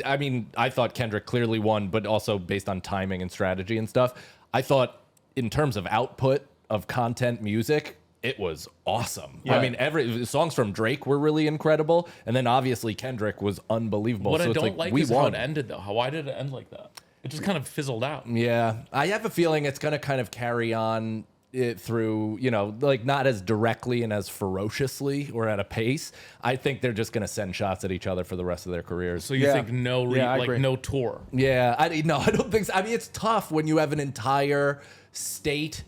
C: I mean, I thought Kendrick clearly won, but also based on timing and strategy and stuff. I thought in terms of output of content, music, it was awesome.
E: Yeah.
C: I mean, every songs from Drake were really incredible, and then obviously Kendrick was unbelievable.
B: What
C: so
B: I
C: it's
B: don't like
C: we
B: is
C: won.
B: how it ended, though. Why did it end like that? It just kind of fizzled out.
C: Yeah, I have a feeling it's going to kind of carry on it through, you know, like not as directly and as ferociously or at a pace. I think they're just going to send shots at each other for the rest of their careers.
B: So you
E: Yeah.
B: think
E: I agree.
B: no tour?
C: Yeah, I don't think so. I mean, it's tough when you have an entire state,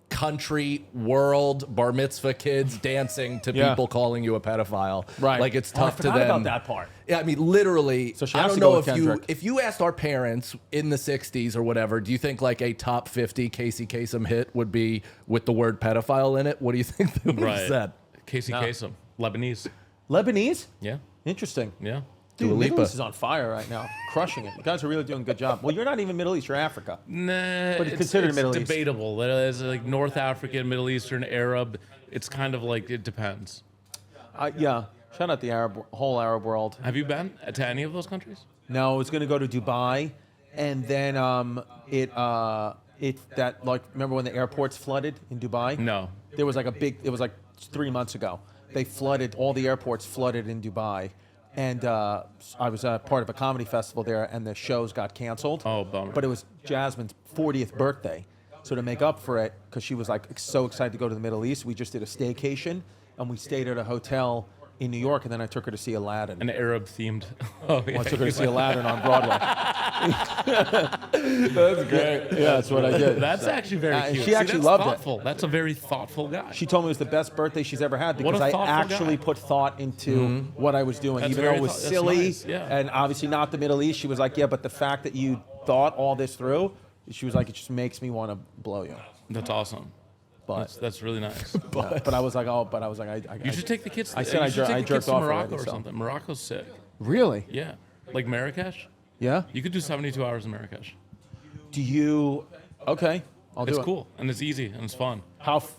C: country, world, bar mitzvah kids dancing to
E: Yeah.
C: people calling you a pedophile.
E: Right.
C: Like it's
E: Oh, I
C: tough to
E: forgot
C: them.
E: about that part.
C: Yeah, I mean, literally.
E: So she
C: I
E: has
C: don't
E: to go
C: know
E: with
C: if
E: Kendrick.
C: if you asked our parents in the '60s or whatever, do you think like a top 50 Casey Kasem hit would be with the word pedophile in it? What do you think they would have
B: Right.
C: said?
B: Casey Kasem, Lebanese.
E: Lebanese?
B: Yeah.
E: Interesting.
B: Yeah.
E: Dude,
C: Dua
E: Middle
C: Lipa.
E: East is on fire right now. Crushing it. You guys are really doing a good job. Well, you're not even Middle East. You're Africa.
B: Nah,
E: But it's considered Middle East.
B: debatable. It's like North African, Middle Eastern, Arab. It's kind of like it depends.
E: Yeah. Shout out the whole Arab world.
B: Have you been to any of those countries?
E: No, I was going to go to Dubai. And then remember when the airports flooded in Dubai?
B: No.
E: There was like it was like 3 months ago. They flooded, all the airports flooded in Dubai. And I was part of a comedy festival there, and the shows got canceled.
B: Oh, bummer.
E: But it was Jasmine's 40th birthday. So to make up for it, because she was like so excited to go to the Middle East, we just did a staycation, and we stayed at a hotel in New York, and then I took her to see Aladdin.
B: An Arab themed. Oh, yeah.
E: I took her to see Aladdin on Broadway. That's great. Yeah, that's what I did.
B: That's actually very cute.
E: She
B: See,
E: actually
B: that's
E: loved
B: thoughtful. That's a very thoughtful guy.
E: She told me it was the best birthday she's ever had
B: What
E: because
B: a
E: I
B: thoughtful
E: actually
B: guy.
E: put thought into what I was doing,
B: That's
E: even though
B: very
E: it was
B: that's
E: silly
B: nice, yeah.
E: and obviously not the Middle East. She was like, yeah, but the fact that you thought all this through, she was like, it just makes me want to blow you.
B: That's awesome.
E: But
B: That's really nice.
E: but I was like,
B: You should take the kids.
E: I said
B: you
E: I
B: should take the
E: jerked
B: kids to
E: off
B: Morocco
E: already,
B: or
E: so.
B: something. Morocco's sick.
E: Really?
B: Yeah, like Marrakesh.
E: Yeah.
B: You could do 72 hours in Marrakesh.
E: Do you? Okay, I'll do
B: It's
E: it.
B: cool and it's easy and it's fun.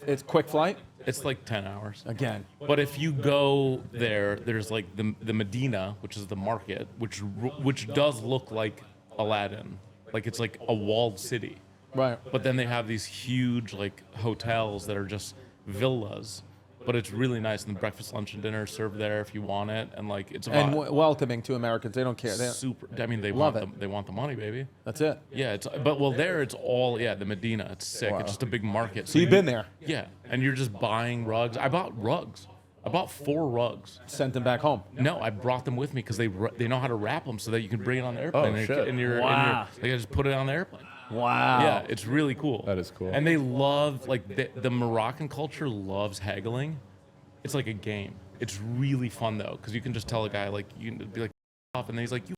E: It's quick flight
B: It's like 10 hours.
E: again.
B: But if you go there, there's like the Medina, which is the market, which does look like Aladdin, like it's like a walled city.
E: Right.
B: But then they have these huge like hotels that are just villas, but it's really nice. And the breakfast, lunch, and dinner are served there if you want it, and like it's
E: And
B: about
E: welcoming to Americans. They don't care.
B: super. I mean, they
E: Love
B: want
E: it.
B: they want the money, baby.
E: That's it.
B: Yeah, there it's all the Medina. It's sick.
E: Wow.
B: It's just a big market.
E: So you've been there.
B: Yeah, and you're just buying rugs. I bought rugs. I bought 4 rugs.
E: Sent them back home.
B: No, I brought them with me because they know how to wrap them so that you can bring it on the airplane.
C: Oh, shit.
E: Wow.
B: They just put it on the airplane.
E: Wow.
B: Yeah, it's really cool.
C: That is cool.
B: And they love the Moroccan culture loves haggling. It's like a game. It's really fun though because you can just tell a guy like you can be like off and then he's like you.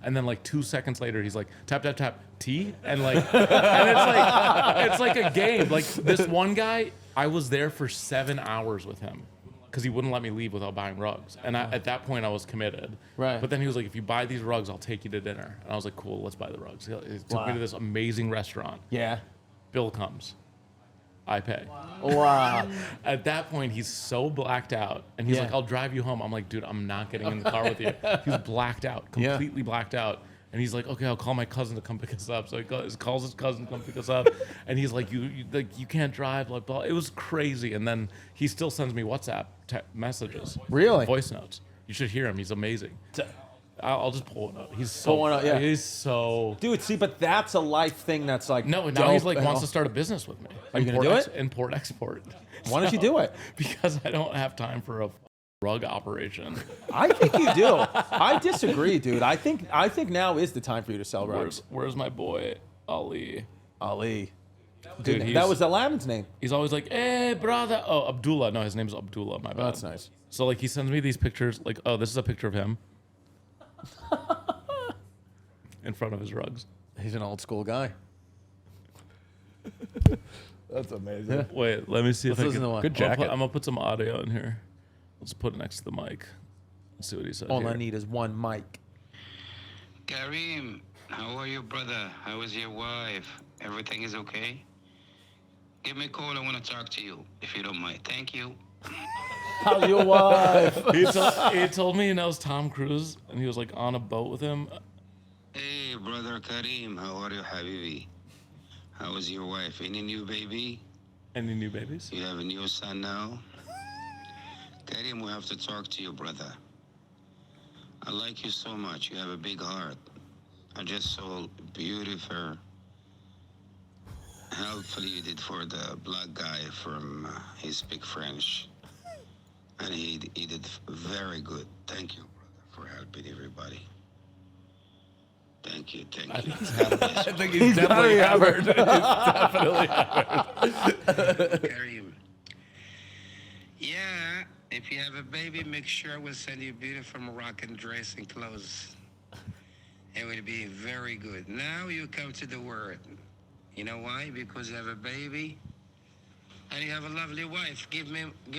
B: And then like 2 seconds later, he's like tap tap tap T and like and it's like a game. Like this one guy, I was there for 7 hours with him because he wouldn't let me leave without buying rugs. And at that point, I was committed.
E: Right.
B: But then he was like, if you buy these rugs, I'll take you to dinner. And I was like, cool, let's buy the rugs. He took me to this amazing restaurant.
E: Yeah.
B: Bill comes. I pay.
E: Wow.
B: At that point, he's so blacked out, and he's
E: Yeah.
B: like, "I'll drive you home." I'm like, "Dude, I'm not getting in the car with you." He's blacked out,
E: Yeah.
B: completely blacked out, and he's like, "Okay, I'll call my cousin to come pick us up." So he calls his cousin to come pick us up, and he's like, "You can't drive." Blah blah. It was crazy, and then he still sends me WhatsApp messages,
E: Really?
B: voice notes. You should hear him. He's amazing. I'll just pull it up. He's so.
E: Pull one up, yeah.
B: He's so.
E: Dude, see, but that's a life thing that's like.
B: No, now he's
E: dope
B: like
E: and
B: wants
E: all.
B: to start a business with me.
E: Are you gonna do it?
B: Import export.
E: Why don't you do it?
B: Because I don't have time for a rug operation.
E: I think you do. I disagree, dude. I think now is the time for you to sell rugs.
B: Where's my boy Ali?
E: Ali.
B: Dude,
E: That was Aladdin's name.
B: He's always like, "Hey, brother." Oh, Abdullah. No, his name's Abdullah. My bad.
E: That's nice.
B: So like he sends me these pictures. Like, oh, this is a picture of him in front of his rugs.
E: He's an old school guy.
C: That's amazing.
B: Wait, let me see if I
E: listen
B: can.
E: to one.
C: Good jacket.
B: I'm gonna put some audio in here. Let's put it next to the mic. Let's see what he said.
E: All
B: here.
E: I need is one mic.
J: Kareem, how are you, brother? How is your wife? Everything is okay? Give me a call. I want to talk to you, if you don't mind. Thank you.
E: How's your wife?
B: He told me he knows Tom Cruise, and he was like on a boat with him.
J: Hey, brother Kareem, how are you, Habibi? How is your wife? Any new baby?
B: Any new babies?
J: You have a new son now? Kareem, we have to talk to you, brother. I like you so much. You have a big heart. I just saw beautiful. Helpfully you did for the black guy from he speak French. And he did very good. Thank you, brother, for helping everybody. Thank you.
B: I think he's
C: I think he's definitely hammered. He's definitely hammered.
J: Kareem. Yeah, if you have a baby, make sure we'll send you beautiful Moroccan dress and clothes. It will be very good. Now you come to the word. You know why? Because you have a baby and you have a lovely wife. Give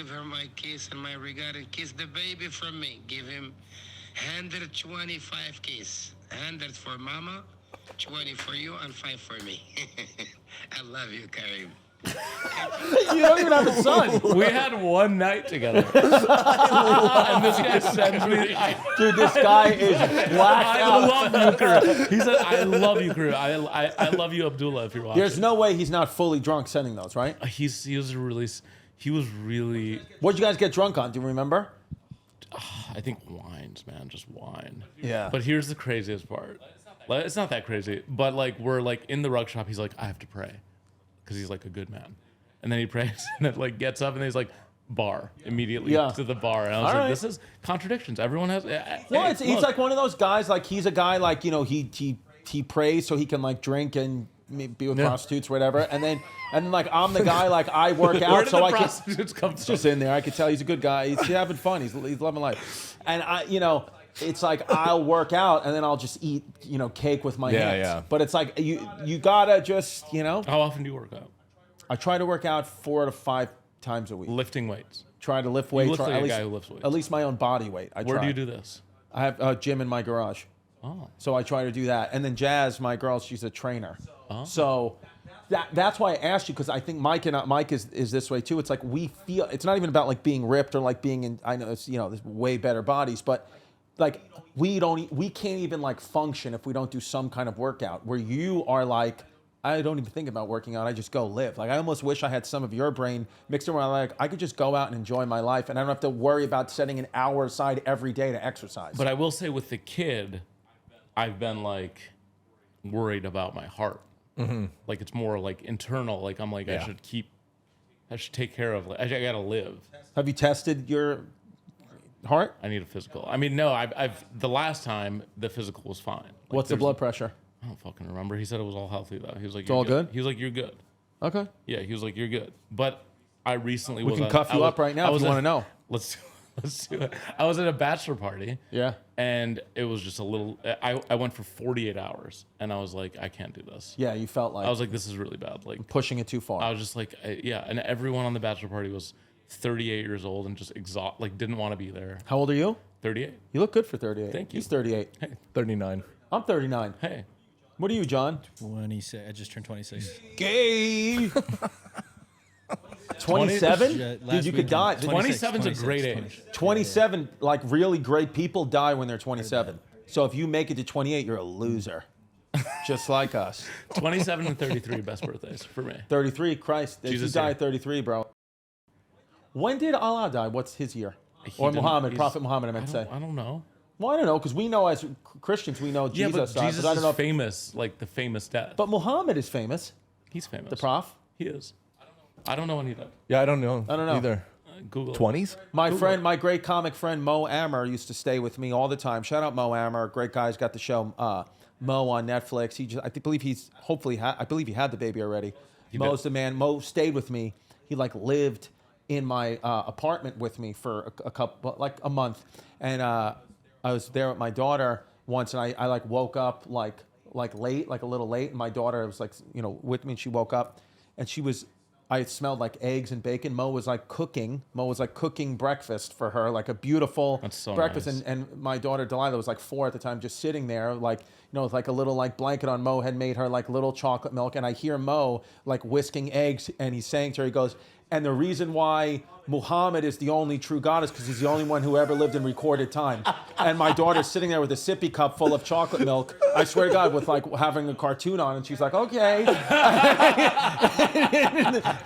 J: her my kiss and my regard and kiss the baby from me. Give him 125 kiss. 100 for mama, 20 for you, and 5 for me. I love you, Kareem.
E: You don't even have a son.
B: We had one night together. And this guy sends me.
E: Dude, this guy is blacked
B: I
E: out.
B: love you, Kareem. He said, I love you, Kareem. I love you, Abdullah, if you're watching.
E: There's no way he's not fully drunk sending those, right?
B: He was really,
E: What'd you guys get drunk on? Do you remember?
B: I think wines, man, just wine.
E: Yeah.
B: But here's the craziest part. Like, it's not that crazy, but like we're like in the rug shop. He's like, I have to pray, because he's like a good man. And then he prays and then like gets up and he's like, bar immediately to the bar. And I was
E: All
B: like,
E: right.
B: this is contradictions. Everyone has.
E: Well, he's like one of those guys. Like he's a guy. Like he prays so he can like drink and be with prostitutes, or whatever. And then like I'm the guy. Like I work out
B: Where did
E: so
B: the
E: I can.
B: prostitutes come
E: It's
B: from?
E: just in there. I could tell he's a good guy. He's having fun. He's loving life. And it's like I'll work out and then I'll just eat cake with my hands.
C: Yeah.
E: But it's like you gotta just
B: How often do you work out?
E: I try to work out 4 to 5 times a week.
B: Lifting weights.
E: Try to lift weights.
B: look
E: or
B: like
E: at
B: a
E: least,
B: guy who lifts weights.
E: At least my own body weight.
B: Where do you do this?
E: I have a gym in my garage.
B: Oh.
E: So I try to do that. And then Jazz, my girl, she's a trainer.
B: Oh.
E: So that's why I asked you, because I think Mike is this way too. It's like we feel, it's not even about like being ripped or like being in, I know it's, there's way better bodies, but like we can't even like function if we don't do some kind of workout, where you are like, I don't even think about working out. I just go live. Like I almost wish I had some of your brain mixed in where I could just go out and enjoy my life, and I don't have to worry about setting an hour aside every day to exercise.
B: But I will say with the kid, I've been like worried about my heart. Mm-hmm. Like it's more like internal. Like I'm like I should take care of. Like, I gotta live.
E: Have you tested your heart?
B: I need a physical. I mean, no. I've the last time the physical was fine. Like,
E: What's the blood pressure?
B: I don't fucking remember. He said it was all healthy though. He was like,
E: It's all good?
B: He was like, you're good.
E: Okay.
B: Yeah, he was like, you're good. But I recently
E: We can cuff you up right now if you want to know.
B: Let's do it. I was at a bachelor party.
E: Yeah.
B: And it was just a little. I went for 48 hours, and I was like, I can't do this.
E: Yeah, you felt like
B: I was like, this is really bad. Like
E: pushing it too far.
B: I was just like, yeah. And everyone on the bachelor party was 38 years old and just like didn't want to be there.
E: How old are you?
B: 38.
E: You look good for 38.
B: Thank you.
E: He's 38.
B: Hey,
C: 39.
E: I'm 39.
B: hey.
E: What are you, John?
I: 26. I just turned 26.
E: Gay. 27? Dude, you could die.
B: 27's a great age.
E: 27, like really great people die when they're 27. So if you make it to 28, you're a loser. Just like us.
B: 27 and 33 best birthdays for me.
E: 33, Christ. You
B: Jesus
E: die
B: here.
E: at 33, bro. When did Allah die? What's his year?
B: He
E: Or
B: didn't-
E: Muhammad,
B: he's-
E: Prophet Muhammad, I meant to say.
B: I don't know.
E: Well, I don't know, because we know as Christians, we know
B: Yeah,
E: Jesus.
B: but Jesus
E: I don't know
B: is famous, like the famous death.
E: But Muhammad is famous.
B: He's famous.
E: The Prof.
B: He is. I don't know when he died.
C: Yeah, I don't know.
E: I don't know.
C: either.
B: Google it.
C: 20s?
E: My great comic friend Mo Amer used to stay with me all the time. Shout out Mo Amer, great guy. He's got the show Mo on Netflix. I believe he had the baby already. Mo's the man. Mo stayed with me. He lived in my apartment with me for a month, and I was there with my daughter once, and I woke up late, a little late, and my daughter was with me, and she woke up, and I smelled like eggs and bacon. Mo was cooking. Mo was cooking breakfast for her, a beautiful breakfast.
B: Nice.
E: And my daughter Delilah was 4 at the time, just sitting there, with a little blanket on. Mo had made her little chocolate milk, and I hear Mo whisking eggs, and he's saying to her, he goes, and the reason why Muhammad is the only true God is because he's the only one who ever lived in recorded time. And my daughter's sitting there with a sippy cup full of chocolate milk, I swear to God, with having a cartoon on, and she's like, okay.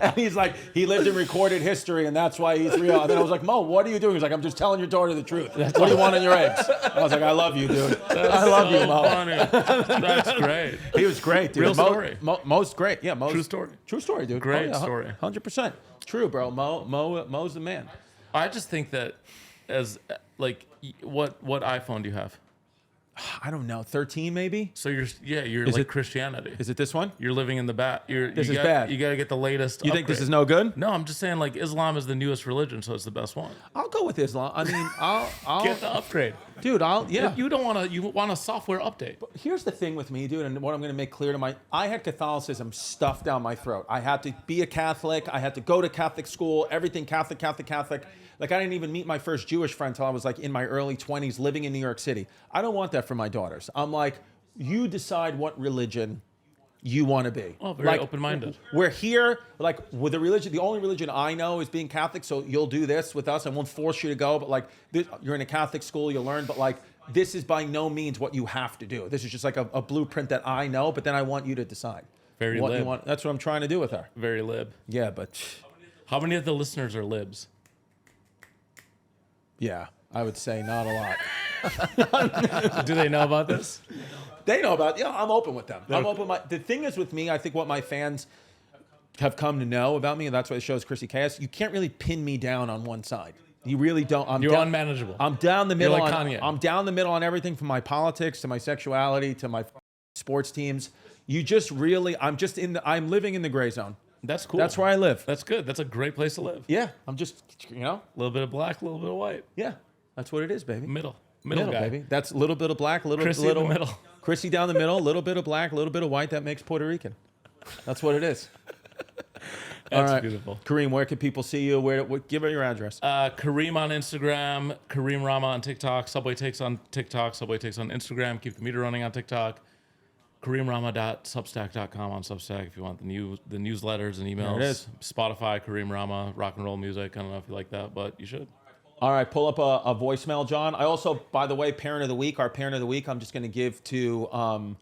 E: And he's like, he lived in recorded history, and that's why he's real. And then I was like, Mo, what are you doing? He's like, I'm just telling your daughter the truth. What do you want in your eggs? I was like, I love you, dude. I love you, Mo.
B: Funny. That's great.
E: He was great, dude.
B: Real story.
E: Mo's great. Yeah, Mo's
B: True story.
E: True story, dude.
B: Great story.
E: 100%. True, bro. Mo's the man.
B: I just think that as what iPhone do you have?
E: I don't know, 13 maybe?
B: So you're
E: Is
B: like
E: it-
B: Christianity.
E: Is it this one?
B: You're living in the back.
E: This is bad.
B: You got to get the latest.
E: You think this
B: upgrade.
E: is no good?
B: No, I'm just saying Islam is the newest religion, so it's the best one.
E: I'll go with Islam. I mean, I'll
B: Get the upgrade.
E: dude, yeah.
B: You don't want to. You want a software update.
E: Here's the thing with me, dude, and what I'm going to make clear I had Catholicism stuffed down my throat. I had to be a Catholic. I had to go to Catholic school. Everything Catholic. I didn't even meet my first Jewish friend until I was in my early 20s, living in New York City. I don't want that for my daughters. I'm like, you decide what religion you want to be.
B: Oh, very open-minded.
E: We're here, with the religion. The only religion I know is being Catholic. So you'll do this with us. I won't force you to go. But you're in a Catholic school, you'll learn. But this is by no means what you have to do. This is just a blueprint that I know. But then I want you to decide.
B: Very
E: what
B: lib.
E: you want. That's what I'm trying to do with her.
B: Very lib.
E: Yeah, but
B: How many of the listeners are libs?
E: yeah, I would say not a lot.
B: Do they know about this?
E: They know about it. Yeah, I'm open with them. I'm open. The thing is with me, I think what my fans have come to know about me, and that's why the show is Chrissy Chaos, you can't really pin me down on one side. You really don't.
B: You're unmanageable.
E: I'm down the middle.
B: You're like
E: on,
B: Kanye.
E: I'm down the middle on everything from my politics to my sexuality to my sports teams. You just really, I'm living in the gray zone.
B: That's cool.
E: That's where I live.
B: That's good. That's a great place to live.
E: Yeah, I'm just,
B: A little bit of black, a little bit of white.
E: yeah, that's what it is, baby.
B: Middle guy.
E: baby. That's a little bit of black,
B: Chrissy in the middle.
E: Chrissy down the middle, a little bit of black, a little bit of white. That makes Puerto Rican. That's what it is. All right,
B: beautiful.
E: Kareem, where can people see you? Give her your address.
B: Kareem on Instagram, Kareem Rahma on TikTok, Subway Takes on TikTok, Subway Takes on Instagram. Keep the meter running on TikTok. KareemRahma.substack.com on Substack if you want the newsletters and emails.
E: There it is.
B: Spotify, Kareem Rahma, rock and roll music. I don't know if you like that, but you should.
E: All right, pull up a voicemail, John. I also, by the way, Parent of the Week, our Parent of the Week, I'm just going to give to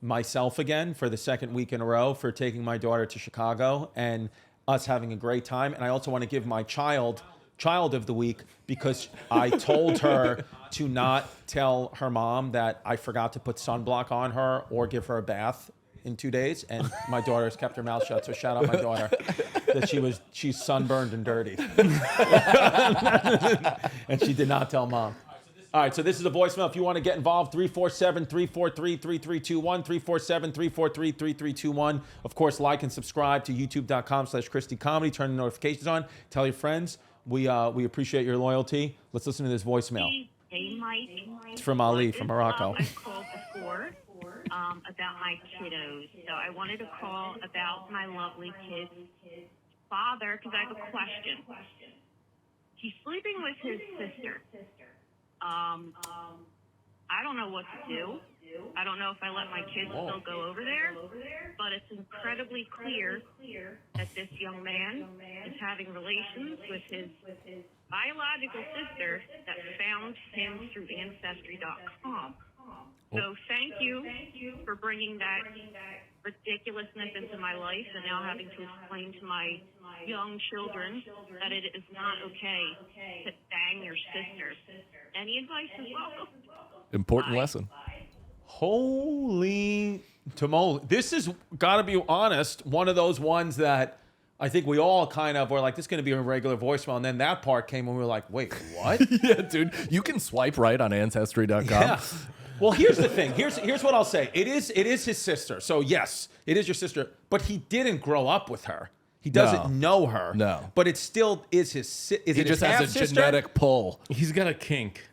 E: myself again for the second week in a row for taking my daughter to Chicago and us having a great time. And I also want to give my child of the week because I told her to not tell her mom that I forgot to put sunblock on her or give her a bath in 2 days, and my daughter's kept her mouth shut. So shout out my daughter that she's sunburned and dirty, and she did not tell mom. All right, so this is a voicemail. If you want to get involved, 347-343-3321, 347-343-3321. Of course, like and subscribe to youtube.com/ChristyComedy. Turn the notifications on. Tell your friends. We appreciate your loyalty. Let's listen to this voicemail.
K: Hey, Mike.
E: It's from Ali from Morocco.
K: I called before about my kiddos. So I wanted to call about my lovely kid's father because I have a question. He's sleeping with his sister. I don't know what to do. I don't know if I let my kids still go over there, but it's incredibly clear that this young man is having relations with his biological sister that found him through Ancestry.com. So thank you for bringing that ridiculousness into my life and now having to explain to my young children that it is not okay to bang your sister. Any advice is welcome.
C: Important lesson.
E: Holy tamale. This is, gotta be honest, one of those ones that I think we all kind of were like, this is going to be a regular voicemail. And then that part came and we were like, wait, what?
C: Yeah, dude. You can swipe right on Ancestry.com.
E: Yeah. Well, here's the thing. Here's what I'll say. It is his sister. So yes, it is your sister. But he didn't grow up with her. He doesn't know her.
C: No.
E: But it still is his. Is
C: He
E: it
C: just
E: his
C: has a
E: half-sister?
C: genetic pull.
B: He's got a kink.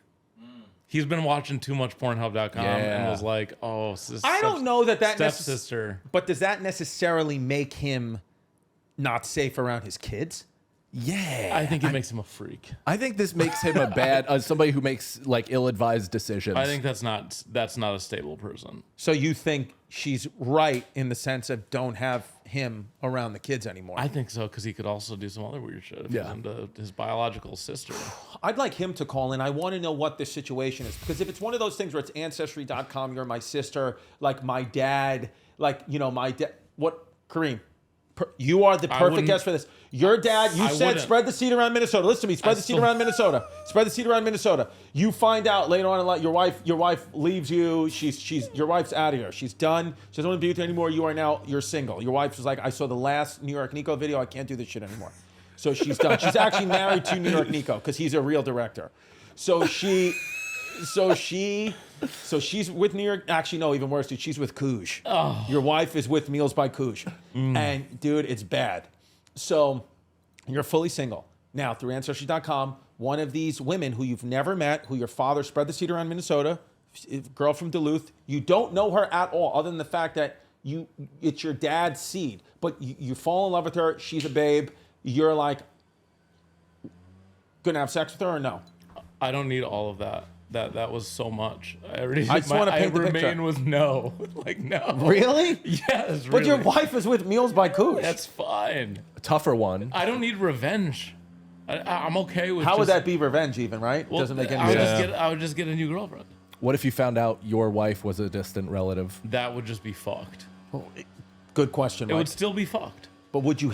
B: He's been watching too much Pornhub.com and was like, "Oh,
E: I don't know that
B: stepsister."
E: But does that necessarily make him not safe around his kids?
C: Yeah,
B: I think it makes him a freak.
C: I think this makes him a bad somebody who makes like ill-advised decisions.
B: I think that's not a stable person.
E: So you think she's right in the sense of don't have him around the kids anymore?
B: I think so, because he could also do some other weird shit if
C: Yeah.
B: he's into his biological sister.
E: I'd like him to call in. I want to know what this situation is. Because if it's one of those things where it's Ancestry.com, you're my sister, like my dad, like, you know, my dad. What, Kareem? You are the perfect guest for this. Your dad, you said spread the seed around Minnesota. Listen to me, spread the seed around Minnesota. Spread the seed around Minnesota. You find out later on in life, your wife leaves you. Your wife's out of here. She's done. She doesn't want to be with you anymore. You're single. Your wife was like, I saw the last New York Nico video. I can't do this shit anymore. So she's done. She's actually married to New York Nico because he's a real director. So she's with New York. Actually, no, even worse, dude. She's with Kuj. Oh. Your wife is with Meals by Kuj. And, dude, it's bad. So you're fully single. Now, through Ancestry.com, one of these women who you've never met, who your father spread the seed around Minnesota, girl from Duluth, you don't know her at all, other than the fact that it's your dad's seed. But you fall in love with her. She's a babe. You're like, gonna have sex with her or no?
B: I don't need all of that. That was so much. I
E: just want to paint the picture.
B: I remain with no. Like, no.
E: Really?
B: Yes, really.
E: But your wife is with Meals by Kuj.
B: That's fine.
C: A tougher one.
B: I don't need revenge. I'm okay with.
E: How would that be revenge even, right?
B: Well,
E: Doesn't make any sense.
B: I would just get a new girlfriend.
C: What if you found out your wife was a distant relative?
B: That would just be fucked.
E: Good question,
B: It
E: Mike.
B: would still be fucked.
E: But would you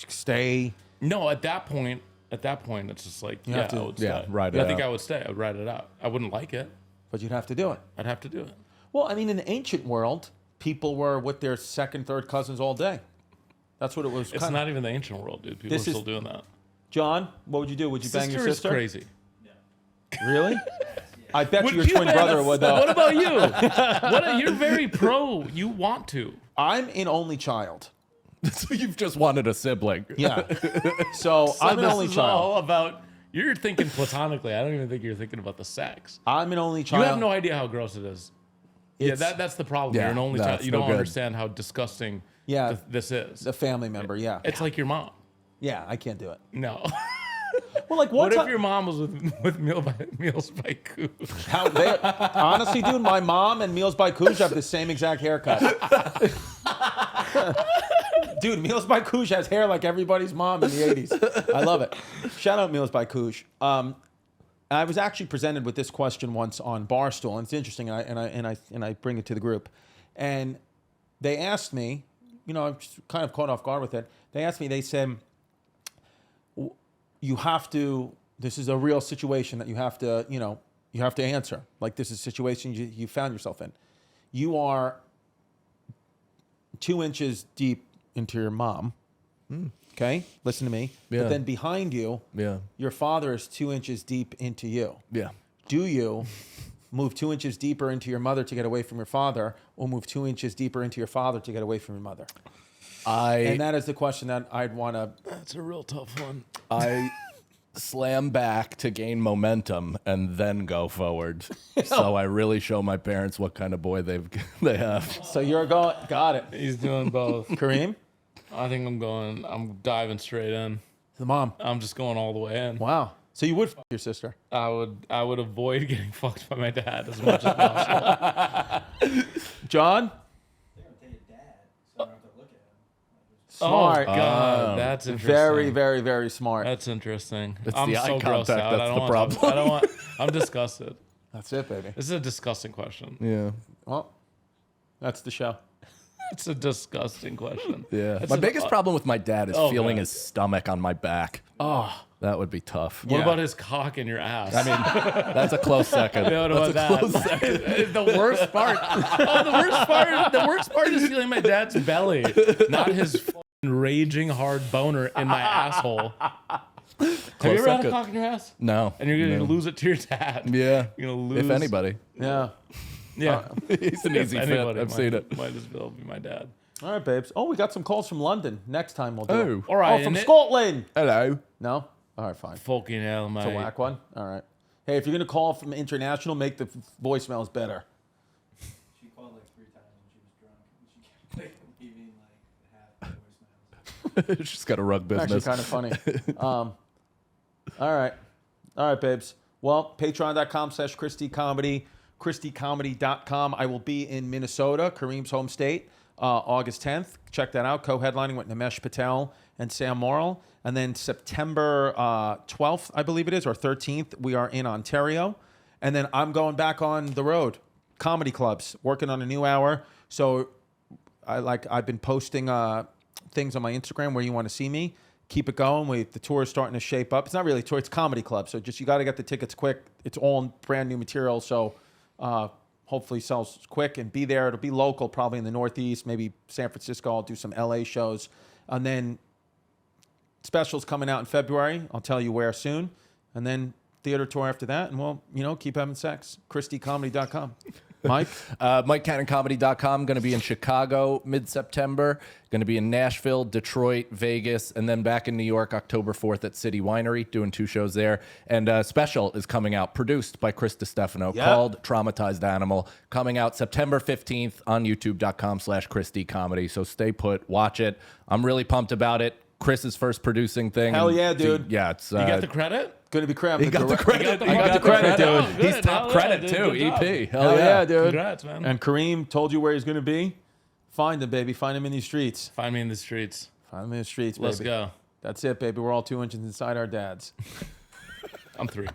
E: stay?
B: No, at that point, it's just like, I would stay.
C: Yeah, ride it
B: I think
C: out.
B: I would stay. I would ride it out. I wouldn't like it.
E: But you'd have to do it.
B: I'd have to do it.
E: Well, I mean, in the ancient world, people were with their second, third cousins all day. That's what it was.
B: It's not even the ancient world, dude. People are still doing that.
E: John, what would you do? Would you bang your sister?
B: Is crazy.
E: Really? I bet you your twin brother would, though.
B: What about you? You're very pro. You want to.
E: I'm an only child.
C: So you've just wanted a sibling.
E: Yeah. So I'm an only
B: This is
E: child.
B: all about. You're thinking platonically. I don't even think you're thinking about the sex.
E: I'm an only child.
B: You have no idea how gross it is. That's the problem.
C: Yeah,
B: You're an only child. You
C: no
B: don't
C: good.
B: understand how disgusting this is.
E: A family member, yeah.
B: It's like your mom.
E: Yeah, I can't do it.
B: No.
E: Well, like
B: What if your mom was with Meals by Kuj?
E: Honestly, dude, my mom and Meals by Kuj have the same exact haircut. Dude, Meals by Kuj has hair like everybody's mom in the 80s. I love it. Shout out Meals by Kuj. I was actually presented with this question once on Barstool, and it's interesting, and I bring it to the group. And they asked me, you know, I'm just kind of caught off guard with it. They asked me, they said, you have to, this is a real situation that you have to, you know, you have to answer. Like, this is a situation you found yourself in. You are 2 inches deep into your mom. Okay? Listen to me.
C: Yeah.
E: But then behind you, your father is 2 inches deep into you.
C: Yeah.
E: Do you move 2 inches deeper into your mother to get away from your father, or move 2 inches deeper into your father to get away from your mother? And that is the question that I'd want to...
B: That's a real tough one.
C: I slam back to gain momentum and then go forward. So I really show my parents what kind of boy they have.
E: So you're going... Got it.
B: He's doing both.
E: Kareem?
B: I think I'm diving straight in.
E: The mom.
B: I'm just going all the way in.
E: Wow. So you would fuck your sister?
B: I would avoid getting fucked by my dad as much as possible.
E: John? Smart.
B: Oh, God. That's interesting.
E: Very, very, very smart.
B: That's interesting.
C: It's
B: I'm
C: the
B: so
C: eye
B: grossed
C: contact
B: out.
C: that's the problem.
B: I'm disgusted.
E: That's it, baby.
B: This is a disgusting question.
C: Yeah.
E: Well, that's the show.
B: It's a disgusting question.
C: Yeah.
B: That's
C: My biggest problem with my dad is feeling
B: God.
C: his stomach on my back.
B: Oh.
C: That would be tough.
B: What about his cock in your ass?
C: I mean, that's a close second.
B: Yeah, what
C: That's
B: about that? The worst part. Oh, the worst part is feeling my dad's belly, not his fucking raging hard boner in my asshole. Have you ever had a cock in your ass?
C: No.
B: And you're gonna lose it to your dad.
C: Yeah.
B: You're gonna lose.
C: If anybody.
E: Yeah.
B: Yeah.
C: He's an easy fit. I've seen it.
B: Might as well be my dad.
E: All right, babes. Oh, we got some calls from London. Next time we'll do it.
B: All right.
E: Oh, from Scotland.
C: Hello.
E: No? All right, fine.
B: Fucking hell, mate.
E: It's a whack one? All right. Hey, if you're going to call from international, make the voicemails better.
I: She called like 3 times when she was drunk. And she kept leaving like half the voicemails.
C: She's got a rug business.
E: Actually, kind of funny. All right. All right, babes. Well, patreon.com/ChristyComedy, ChristyComedy.com. I will be in Minnesota, Kareem's home state, August 10th. Check that out. Co-headlining with Nimesh Patel and Sam Morrill. And then September 12th, I believe it is, or 13th, we are in Ontario. And then I'm going back on the road, comedy clubs, working on a new hour. So I've been posting things on my Instagram where you want to see me. Keep it going. The tour is starting to shape up. It's not really a tour, it's comedy club. So just you got to get the tickets quick. It's all brand new material. So hopefully sells quick and be there. It'll be local, probably in the Northeast, maybe San Francisco. I'll do some LA shows. And then specials coming out in February. I'll tell you where soon. And then theater tour after that. And we'll, keep having sex. ChristyComedy.com. Mike?
C: MikeCannonComedy.com. Going to be in Chicago mid-September. Going to be in Nashville, Detroit, Vegas, and then back in New York, October 4th at City Winery, doing 2 shows there. And a special is coming out, produced by Chris Distefano, called Traumatized Animal, coming out September 15th on YouTube.com/ChristyComedy. So stay put, watch it. I'm really pumped about it. Chris's first producing thing.
E: Hell yeah, dude.
C: Yeah, it's...
B: You got the credit?
E: Going to be crap.
C: He got the credit.
E: I got the credit, dude.
B: Oh, good.
C: He's top
B: Hell
C: credit,
B: yeah,
C: too.
B: dude. Good
C: EP.
B: job.
E: Hell yeah, dude.
B: Congrats, man.
E: And Kareem told you where he's going to be. Find him, baby. Find him in these streets.
B: Find me in the streets.
E: Find him in the streets, baby.
B: Let's go.
E: That's it, baby. We're all 2 inches inside our dads.
B: I'm 3.